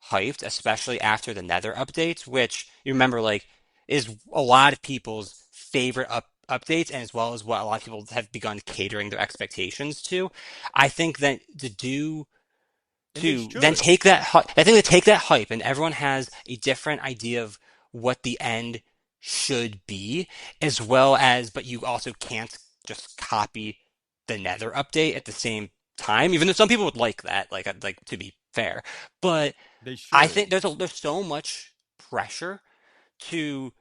Speaker 2: hyped, especially after the Nether updates, which you remember like is a lot of people's favorite updates, and as well as what a lot of people have begun catering their expectations to. I think that
Speaker 1: And they
Speaker 2: to then
Speaker 1: should.
Speaker 2: take that I think they take that hype and everyone has a different idea of what the end should be as well as but you also can't just copy the Nether update at the same time even though some people would like that like to be fair but
Speaker 1: They
Speaker 2: I
Speaker 1: should.
Speaker 2: think there's so much pressure to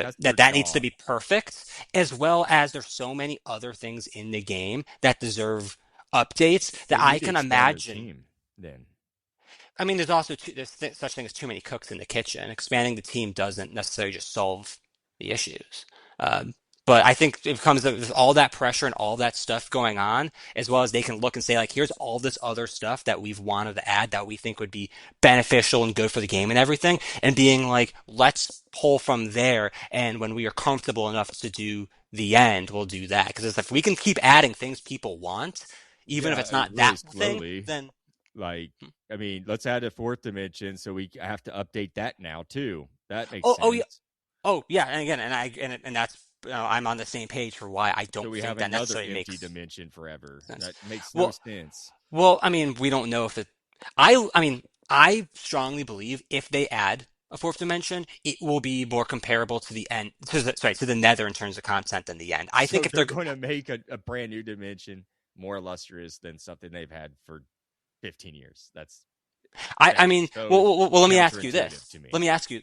Speaker 1: That's their
Speaker 2: that needs to
Speaker 1: job.
Speaker 2: be perfect, as well as there's so many other things in the game that deserve updates that
Speaker 1: They
Speaker 2: I
Speaker 1: need to
Speaker 2: can
Speaker 1: expand their
Speaker 2: imagine.
Speaker 1: team then.
Speaker 2: I mean, there's also such thing as too many cooks in the kitchen. Expanding the team doesn't necessarily just solve the issues. Um, But I think it comes with all that pressure and all that stuff going on, as well as they can look and say, like, here's all this other stuff that we've wanted to add that we think would be beneficial and good for the game and everything, and being like, let's pull from there. And when we are comfortable enough to do the end, we'll do that. Because if we can keep adding things people want, even if
Speaker 1: Yeah,
Speaker 2: it's not
Speaker 1: really
Speaker 2: that thing,
Speaker 1: slowly.
Speaker 2: then
Speaker 1: Like, I mean, let's add a fourth dimension, so we have to update that now too. That makes
Speaker 2: oh yeah,
Speaker 1: sense.
Speaker 2: oh yeah, and again, and that's I'm on the same page for why I
Speaker 1: So
Speaker 2: don't
Speaker 1: we
Speaker 2: think
Speaker 1: have
Speaker 2: that
Speaker 1: another
Speaker 2: necessarily
Speaker 1: empty
Speaker 2: makes
Speaker 1: dimension forever.
Speaker 2: sense.
Speaker 1: That makes no
Speaker 2: Well,
Speaker 1: sense.
Speaker 2: Well, I mean, we don't know if it. I mean, I strongly believe if they add a fourth dimension, it will be more comparable to the end, to the Nether in terms of content than the end. I
Speaker 1: So
Speaker 2: think if
Speaker 1: they're
Speaker 2: they're,
Speaker 1: going to make a brand new dimension more illustrious than something they've had for 15 years.
Speaker 2: I
Speaker 1: That's
Speaker 2: mean,
Speaker 1: so
Speaker 2: let me ask you
Speaker 1: counterintuitive
Speaker 2: this.
Speaker 1: to me.
Speaker 2: Let me ask you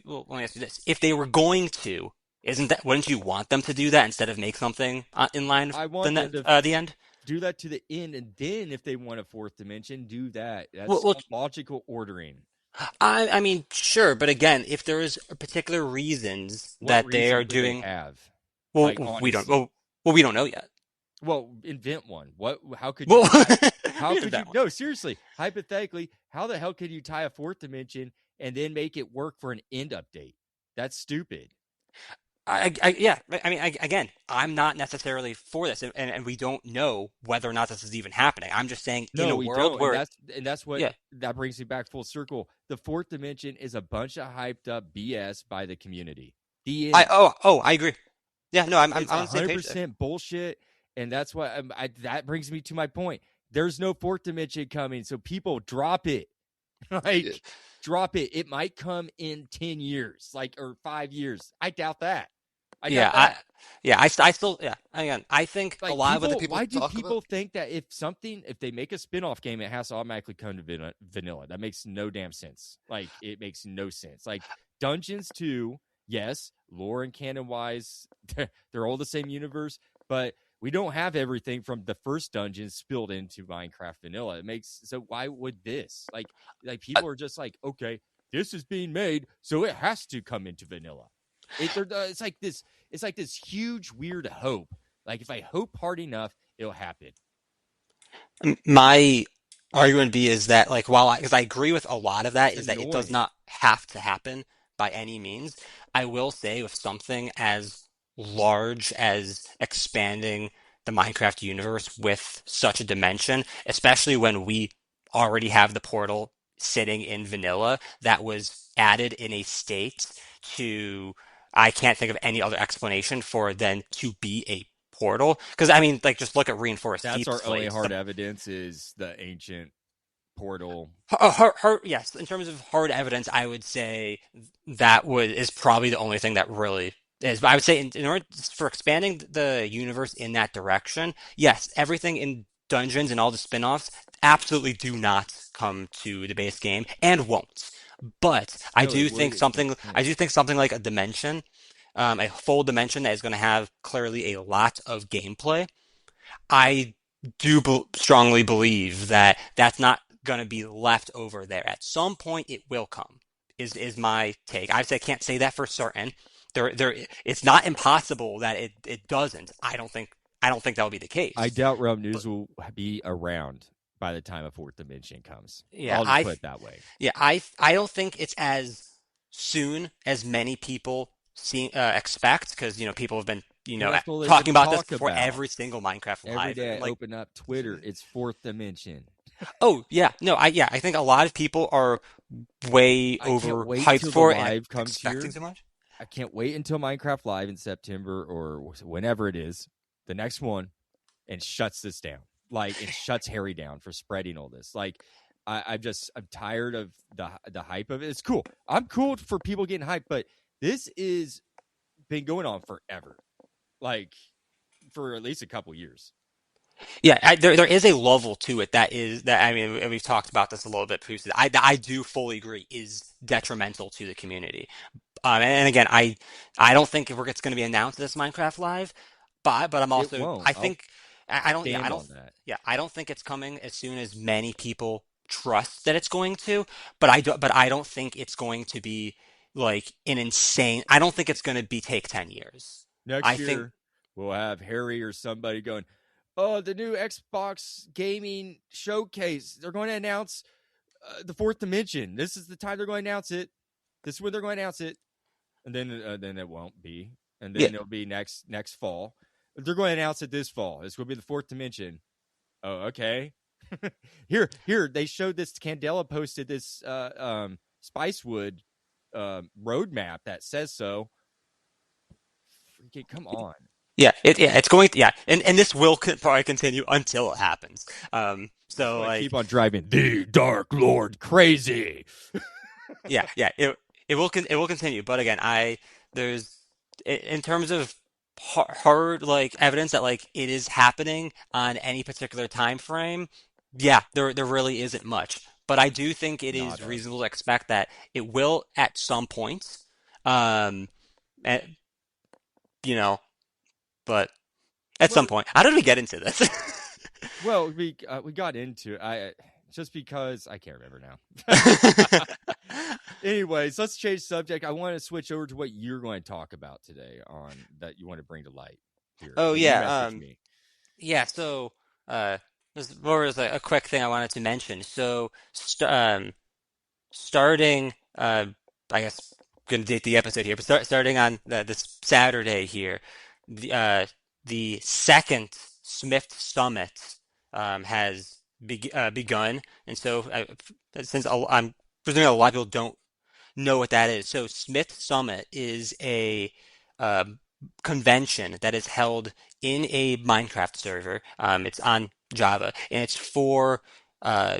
Speaker 2: this. If they were going to, wouldn't you want them to do that instead of make something in line of
Speaker 1: I want them to
Speaker 2: the end?
Speaker 1: do that to the end, and then if they want a fourth dimension, do that.
Speaker 2: Well,
Speaker 1: That's
Speaker 2: well,
Speaker 1: logical ordering.
Speaker 2: I mean, sure, but again, if there is particular reasons
Speaker 1: What
Speaker 2: that they
Speaker 1: reason
Speaker 2: are
Speaker 1: would they
Speaker 2: doing,
Speaker 1: have?
Speaker 2: well,
Speaker 1: Like,
Speaker 2: we don't,
Speaker 1: honestly.
Speaker 2: we don't know yet.
Speaker 1: Well, invent one. What? How could you
Speaker 2: Well,
Speaker 1: tie? How
Speaker 2: here's
Speaker 1: could you?
Speaker 2: that one.
Speaker 1: No, seriously. Hypothetically, how the hell could you tie a fourth dimension and then make it work for an end update? That's stupid.
Speaker 2: Yeah. I mean, again, I'm not necessarily for this, and we don't know whether or not this is even happening. I'm just saying, in
Speaker 1: No,
Speaker 2: a
Speaker 1: we
Speaker 2: world
Speaker 1: don't, and
Speaker 2: where,
Speaker 1: that's what
Speaker 2: yeah,
Speaker 1: that brings me back full circle. The fourth dimension is a bunch of hyped up BS by the community. The end.
Speaker 2: I agree. Yeah, no, I'm
Speaker 1: It's
Speaker 2: on
Speaker 1: a
Speaker 2: the same
Speaker 1: hundred
Speaker 2: page there.
Speaker 1: percent bullshit, and that's what that brings me to my point. There's no fourth dimension coming, so people drop it.
Speaker 2: Yeah,
Speaker 1: Like, drop it. It might come in 10 years, like, or 5 years. I doubt that. I
Speaker 2: yeah,
Speaker 1: doubt that.
Speaker 2: I still, yeah. Again, I think a
Speaker 1: Like,
Speaker 2: lot of what the
Speaker 1: people,
Speaker 2: people
Speaker 1: why do
Speaker 2: talk about.
Speaker 1: people think that if they make a spin-off game, it has to automatically come to vanilla? That makes no damn sense. Like, it makes no sense. Like, Dungeons 2, yes, lore and canon wise, they're all the same universe, but we don't have everything from the first dungeon spilled into Minecraft vanilla. It makes so why would this? Like
Speaker 2: Uh,
Speaker 1: people are just like, okay, this is being made, so it has to come into vanilla. It's like this. It's like this huge weird hope. Like, if I hope hard enough, it'll happen.
Speaker 2: My argument B is that, like, because I agree with a lot of that,
Speaker 1: It's
Speaker 2: is that it does
Speaker 1: annoying.
Speaker 2: not have to happen by any means. I will say with something as large as expanding the Minecraft universe with such a dimension, especially when we already have the portal sitting in vanilla that was added in a state to, I can't think of any other explanation for then to be a portal. Because I mean, like, just look at reinforced
Speaker 1: That's
Speaker 2: deep
Speaker 1: our only
Speaker 2: slates.
Speaker 1: hard evidence is the ancient portal.
Speaker 2: Yes, in terms of hard evidence, I would say that would is probably the only thing that really is. But I would say in order for expanding the universe in that direction, yes, everything in Dungeons and all the spin-offs absolutely do not come to the base game and won't. But
Speaker 1: No, it would. It makes
Speaker 2: I
Speaker 1: sense.
Speaker 2: do think something like a dimension, a full dimension that is going to have clearly a lot of gameplay. I strongly believe that that's not going to be left over there. At some point, it will come. Is my take. I can't say that for certain. It's not impossible that it doesn't. I don't think that will be the
Speaker 1: I
Speaker 2: case.
Speaker 1: doubt Realm
Speaker 2: But
Speaker 1: News will be around by the time a fourth dimension comes.
Speaker 2: yeah,
Speaker 1: I'll just put it that way.
Speaker 2: I don't think it's as soon as many people expect, because people have been
Speaker 1: Well, that's all they
Speaker 2: talking
Speaker 1: can
Speaker 2: about this
Speaker 1: talk
Speaker 2: before
Speaker 1: about.
Speaker 2: every single Minecraft
Speaker 1: Every
Speaker 2: live,
Speaker 1: day I
Speaker 2: and like.
Speaker 1: open up Twitter, it's fourth dimension.
Speaker 2: Oh yeah, no, I think a lot of people are way
Speaker 1: I can't wait
Speaker 2: overhyped
Speaker 1: till the
Speaker 2: for it and
Speaker 1: live comes
Speaker 2: expecting
Speaker 1: here.
Speaker 2: too much.
Speaker 1: I can't wait until Minecraft Live in September or whenever it is, the next one, and shuts this down. Like, it shuts Harry down for spreading all this. Like, I'm tired of the hype of it. It's cool. I'm cool for people getting hyped, but this is been going on forever. Like, for at least a couple years.
Speaker 2: Yeah, there is a level to it that I mean, and we've talked about this a little bit previously. I do fully agree is detrimental to the community. And again, I don't think it's going to be announced this Minecraft Live, but
Speaker 1: It won't.
Speaker 2: I
Speaker 1: I'll
Speaker 2: think I don't
Speaker 1: stand on that.
Speaker 2: I don't think it's coming as soon as many people trust that it's going to. But I don't think it's going to be like an insane. I don't think it's going to be take 10 years.
Speaker 1: Next
Speaker 2: I think
Speaker 1: year, we'll have Harry or somebody going, "Oh, the new Xbox gaming showcase. They're going to announce the fourth dimension. This is the time they're going to announce it. This is when they're going to announce it." And then it won't be, and
Speaker 2: Yeah,
Speaker 1: then it'll be next fall. They're going to announce it this fall. It's going to be the fourth dimension. Oh, okay. Here they showed this. Candela posted this Spicewood roadmap that says so. Freaking come on!
Speaker 2: it's going to, and this will probably continue until it happens.
Speaker 1: Just
Speaker 2: So
Speaker 1: want to
Speaker 2: like,
Speaker 1: keep on driving the Dark Lord crazy.
Speaker 2: it will continue. But again, there's in terms of hard like evidence that like it is happening on any particular time frame. Yeah, there really isn't much. But I do think it is
Speaker 1: Nada.
Speaker 2: reasonable to expect that it will at some point. Um, and, you know, but at some
Speaker 1: Well,
Speaker 2: point, how did we get into this?
Speaker 1: we got into I just because I can't remember now. Anyways, let's change subject. I want to switch over to what you're going to talk about today on that you want to bring to light here
Speaker 2: Oh
Speaker 1: that you
Speaker 2: yeah,
Speaker 1: messaged me.
Speaker 2: yeah. So this more was a quick thing I wanted to mention. So starting, I guess, going to date the episode here, but starting on this Saturday here, the uh, the second Smith Summit has begun, and so since I'm presuming a lot of people don't know what that is. So Smith Summit is a uh, convention that is held in a Minecraft server. It's on Java, and it's for uh,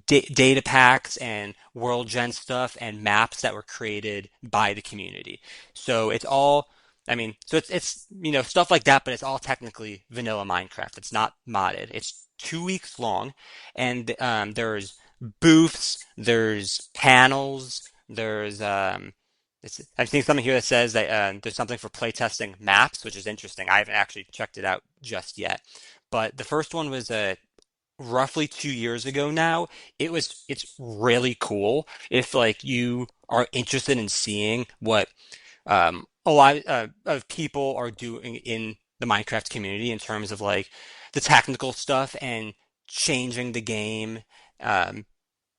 Speaker 2: data packs and world gen stuff and maps that were created by the community. So it's all, I mean, so it's stuff like that, but it's all technically vanilla Minecraft. It's not modded. It's 2 weeks long, and there's booths, there's panels, there's I've seen something here that says that there's something for playtesting maps, which is interesting. I haven't actually checked it out just yet, but the first one was roughly 2 years ago now. It's really cool if like you are interested in seeing what a lot of people are doing in the Minecraft community in terms of like the technical stuff and changing the game. Um,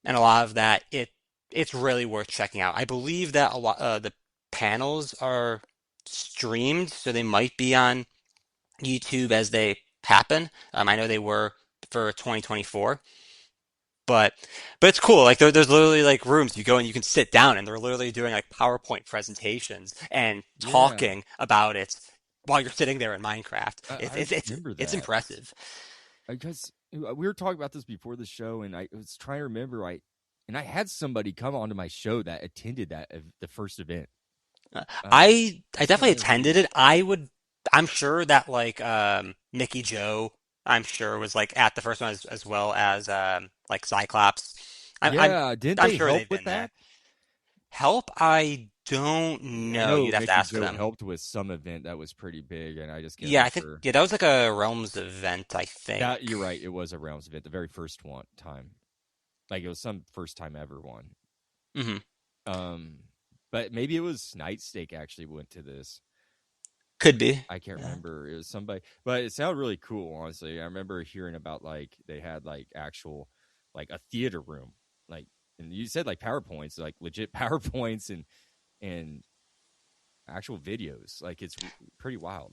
Speaker 2: and a lot of that it's really worth checking out. I believe that a lot the panels are streamed, so they might be on YouTube as they happen. I know they were for 2024, but it's cool. Like there's literally like rooms you go and you can sit down, and they're literally doing like PowerPoint presentations and
Speaker 1: Yeah,
Speaker 2: talking about it while you're sitting there in Minecraft.
Speaker 1: I remember
Speaker 2: It's
Speaker 1: that
Speaker 2: impressive.
Speaker 1: because we were talking about this before the show, and I was trying to remember. I had somebody come onto my show that attended the first event.
Speaker 2: I
Speaker 1: Just can't
Speaker 2: definitely
Speaker 1: remember who.
Speaker 2: attended it. I'm sure that like Mickey Joe, I'm sure was like at the first one as well as like Cyclops. I, I'm
Speaker 1: Yeah, didn't
Speaker 2: I'm
Speaker 1: they
Speaker 2: sure
Speaker 1: help
Speaker 2: they've
Speaker 1: with
Speaker 2: been
Speaker 1: that?
Speaker 2: there. Help? I don't
Speaker 1: I
Speaker 2: know.
Speaker 1: know
Speaker 2: You'd have to
Speaker 1: Mickey
Speaker 2: ask
Speaker 1: Joe
Speaker 2: them.
Speaker 1: helped with some event that was pretty big, and I just can't
Speaker 2: Yeah, I think
Speaker 1: remember.
Speaker 2: that was like a Realms event, I think.
Speaker 1: That you're right. It was a Realms event, the very first one time. Like it was some first time ever one.
Speaker 2: Hmm.
Speaker 1: Um, but maybe it was Nightstake actually went to this.
Speaker 2: Could be.
Speaker 1: I can't
Speaker 2: Yeah.
Speaker 1: remember. It was somebody, but it sounded really cool. Honestly, I remember hearing about like they had like actual like a theater room, like and you said like PowerPoints, like legit PowerPoints and actual videos. Like it's pretty wild.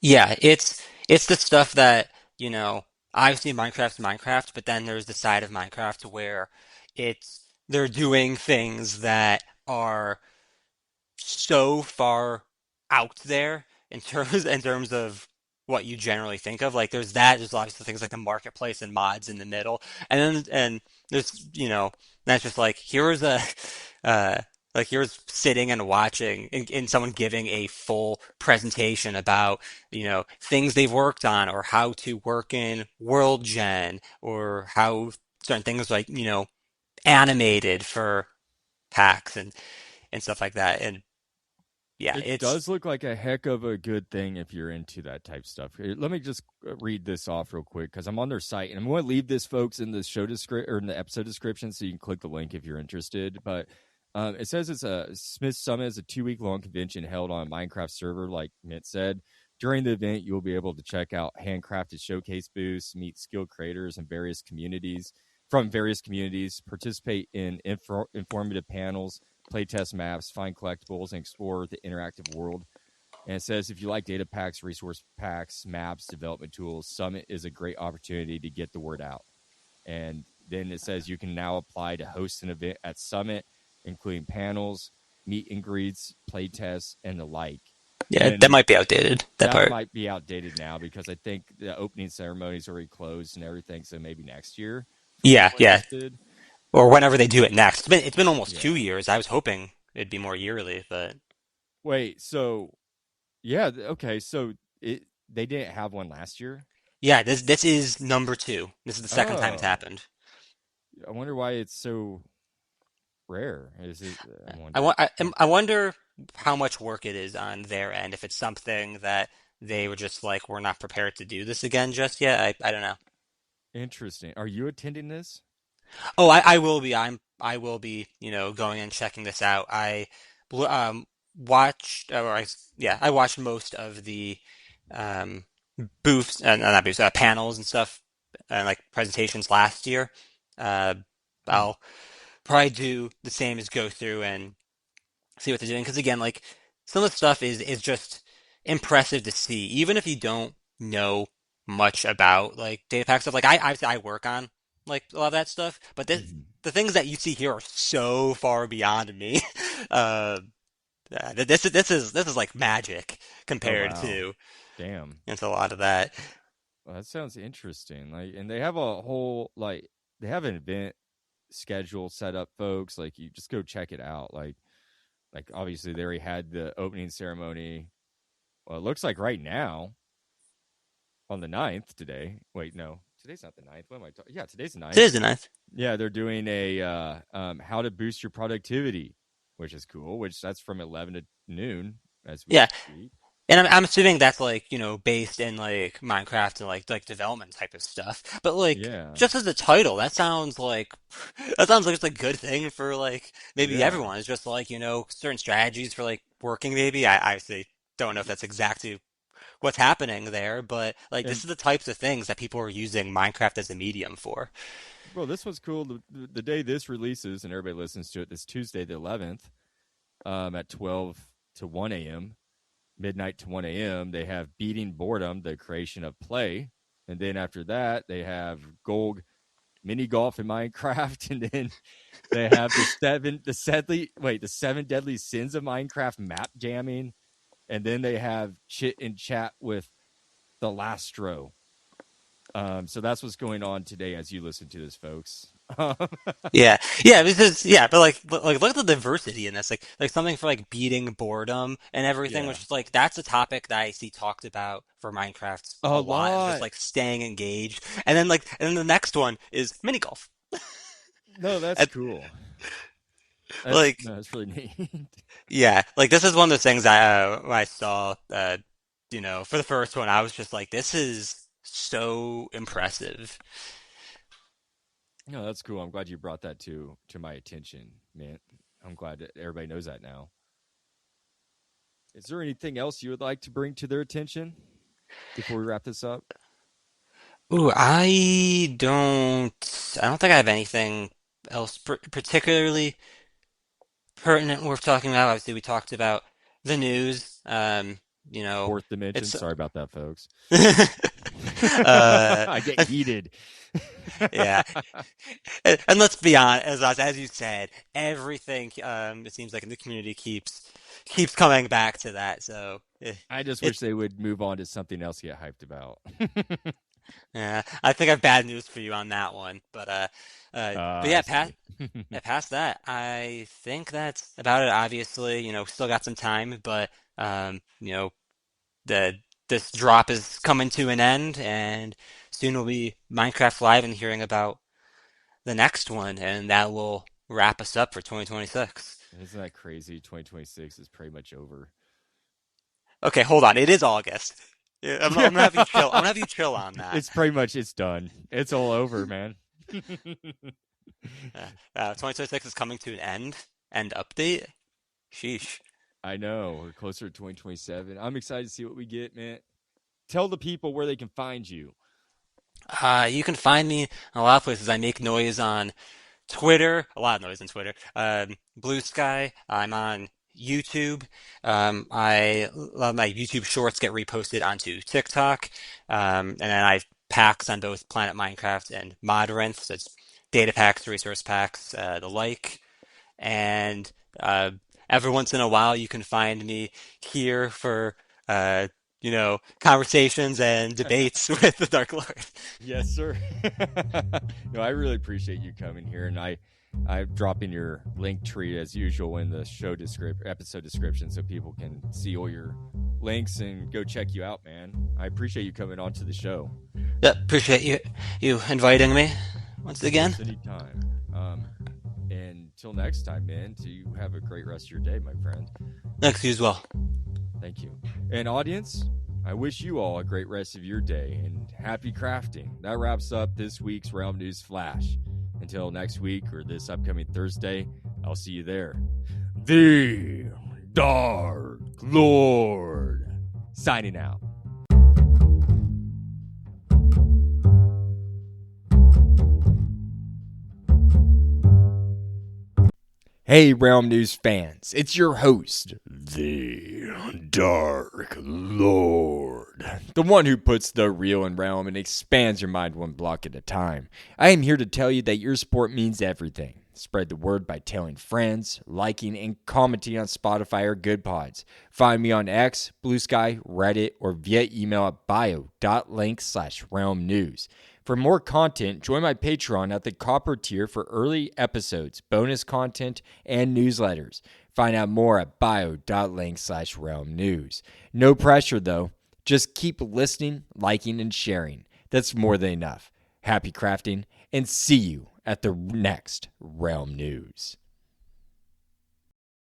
Speaker 2: Yeah, it's the stuff that, you know, obviously Minecraft's Minecraft, but then there's the side of Minecraft where they're doing things that are so far out there in terms of what you generally think of. Like there's that, there's obviously things like the marketplace and mods in the middle. And there's, that's just like here's a uh like here's sitting and watching and someone giving a full presentation about, things they've worked on or how to work in world gen or how certain things like, animated for packs and stuff like that. And yeah,
Speaker 1: It
Speaker 2: it's
Speaker 1: does look like a heck of a good thing if you're into that type stuff. Let me just read this off real quick because I'm on their site and I'm going to leave this, folks, in the show description or in the episode description, so you can click the link if you're interested. But it says it's a Smith Summit is a 2 week long convention held on a Minecraft server, like Mitt said, During the event, you will be able to check out handcrafted showcase booths, meet skilled creators and various communities from various communities, participate in informative panels, playtest maps, find collectibles, and explore the interactive world. And it says if you like data packs, resource packs, maps, development tools, Summit is a great opportunity to get the word out. And then it says you can now apply to host an event at Summit, including panels, meet and greets, play tests, and the like.
Speaker 2: Yeah, that
Speaker 1: And
Speaker 2: might be outdated, that
Speaker 1: that
Speaker 2: part.
Speaker 1: might be outdated now because I think the opening ceremony is already closed and everything. So maybe next year for
Speaker 2: Yeah,
Speaker 1: people
Speaker 2: yeah.
Speaker 1: interested.
Speaker 2: Or whenever they do it next. It's been almost
Speaker 1: Yeah.
Speaker 2: 2 years. I was hoping it'd be more yearly, but
Speaker 1: Wait. So yeah. Okay. So it they didn't have one last year.
Speaker 2: yeah, this is number two. This is the second time it's
Speaker 1: Oh,
Speaker 2: happened.
Speaker 1: I wonder why it's so rare. Is it? I
Speaker 2: I
Speaker 1: wonder.
Speaker 2: want I wonder how much work it is on their end. If it's something that they were just like, we're not prepared to do this again just yet. I don't know.
Speaker 1: Interesting. Are you attending this?
Speaker 2: Oh, I will be. I will be, going and checking this out. Watched, yeah, I watched most of the um booths and not booths, panels and stuff, and like presentations last year. Uh,
Speaker 1: Hmm.
Speaker 2: I'll probably do the same as go through and see what they're doing because again, like some of the stuff is just impressive to see, even if you don't know much about like data pack stuff. Like I work on like a lot of that stuff, but
Speaker 1: Hmm.
Speaker 2: the things that you see here are so far beyond me. uh, this is like magic
Speaker 1: Oh
Speaker 2: compared
Speaker 1: wow.
Speaker 2: to
Speaker 1: Damn.
Speaker 2: into a lot of that.
Speaker 1: Well, that sounds interesting. Like, and they have a whole they have an event schedule set up, folks. Like, you just go check it out. Like obviously they already had the opening ceremony. Well, it looks like right now on the 9th today. Wait, no, today's not the 9th. What am I talking? Yeah, today's the
Speaker 2: It
Speaker 1: 9th.
Speaker 2: is nice.
Speaker 1: Yeah, they're doing a how to boost your productivity, which is cool. Which that's from 11 to noon as we
Speaker 2: Yeah,
Speaker 1: speak.
Speaker 2: and I'm assuming that's like, based in like Minecraft and like development type of stuff. But like
Speaker 1: Yeah,
Speaker 2: just as a title, that sounds like just a good thing for like maybe
Speaker 1: yeah.
Speaker 2: everyone. It's just like, certain strategies for like working maybe. I obviously don't know if that's exactly what's happening there, but like this
Speaker 1: And
Speaker 2: is the types of things that people are using Minecraft as a medium for.
Speaker 1: bro, this was cool. The day this releases and everybody listens to it, this Tuesday the 11th, at 12 to 1 a.m., midnight to 1 a.m. They have beating boredom, the creation of play, and then after that they have gold mini golf in Minecraft, and then they have the seven deadly sins of Minecraft map jamming, and then they have chit and chat with the Lastro. So that's what's going on today as you listen to this, folks.
Speaker 2: Yeah, yeah, because yeah, but like look at the diversity in this, like something for like beating boredom and everything,
Speaker 1: Yeah,
Speaker 2: which is like that's a topic that I see talked about for Minecraft a
Speaker 1: a
Speaker 2: lot, is just
Speaker 1: lot.
Speaker 2: like staying engaged, and then the next one is mini golf,
Speaker 1: No, that's
Speaker 2: and
Speaker 1: cool. That's
Speaker 2: like
Speaker 1: no, that's really neat.
Speaker 2: yeah, like this is one of those things when I saw, for the first one, I was just like, this is so impressive.
Speaker 1: No, that's cool. I'm glad you brought that to my attention, man. I'm glad that everybody knows that now. Is there anything else you would like to bring to their attention before we wrap this up?
Speaker 2: Ooh, I don't think I have anything else particularly pertinent worth talking about. Obviously, we talked about the news.
Speaker 1: Fourth dimension.
Speaker 2: It's
Speaker 1: Sorry about that, folks.
Speaker 2: uh,
Speaker 1: I get heated.
Speaker 2: yeah, and let's be honest, as you said, everything it seems like in the community keeps coming back to that. So
Speaker 1: I just wish
Speaker 2: it's
Speaker 1: they would move on to something else to get hyped about.
Speaker 2: yeah, I think I have bad news for you on that one, but
Speaker 1: I
Speaker 2: yeah,
Speaker 1: see.
Speaker 2: past that, I think that's about it. Obviously, still got some time, but the this drop is coming to an end, and soon we'll be Minecraft Live and hearing about the next one, and that will wrap us up for 2026.
Speaker 1: Isn't that crazy? 2026 is pretty much over.
Speaker 2: Okay, hold on. It is August. Yeah, I'm
Speaker 1: Yeah.
Speaker 2: gonna have you chill. I'm gonna have you chill on that.
Speaker 1: It's pretty much it's done. It's all over, man.
Speaker 2: 2026 is coming to an end update. Sheesh.
Speaker 1: I know. We're closer to 2027. I'm excited to see what we get, man. tell the people where they can find you.
Speaker 2: You can find me in a lot of places. I make noise on Twitter, a lot of noise on Twitter. Blue Sky. I'm on YouTube. I a lot of my YouTube shorts get reposted onto TikTok. And then I have packs on both Planet Minecraft and Modrinth. So it's data packs, resource packs, the like. And uh, every once in a while, you can find me here for conversations and debates with the Dark Lord.
Speaker 1: Yes, sir. No, I really appreciate you coming here, and I'm dropping your link tree as usual in the episode description, so people can see all your links and go check you out, man. I appreciate you coming on to the show.
Speaker 2: Yeah, appreciate you inviting me once
Speaker 1: Of
Speaker 2: again.
Speaker 1: course, anytime. And until next time, man. You have a great rest of your day, my friend.
Speaker 2: Thanks, you as well.
Speaker 1: Thank you. And audience, I wish you all a great rest of your day and happy crafting. That wraps up this week's Realm News Flash. Until next week or this upcoming Thursday, I'll see you there. The Dark Lord. Signing out. Hey, Realm News fans, it's your host, the Dark Lord, the one who puts the real in Realm and expands your mind one block at a time. I am here to tell you that your support means everything. Spread the word by telling friends, liking, and commenting on Spotify or Good Pods. Find me on X, Blue Sky, Reddit, or via email at bio.link/realm news. For more content, join my Patreon at the Copper tier for early episodes, bonus content, and newsletters. Find out more at bio.link/realm news. No pressure, though. Just keep listening, liking, and sharing. That's more than enough. Happy crafting, and see you at the next Realm News.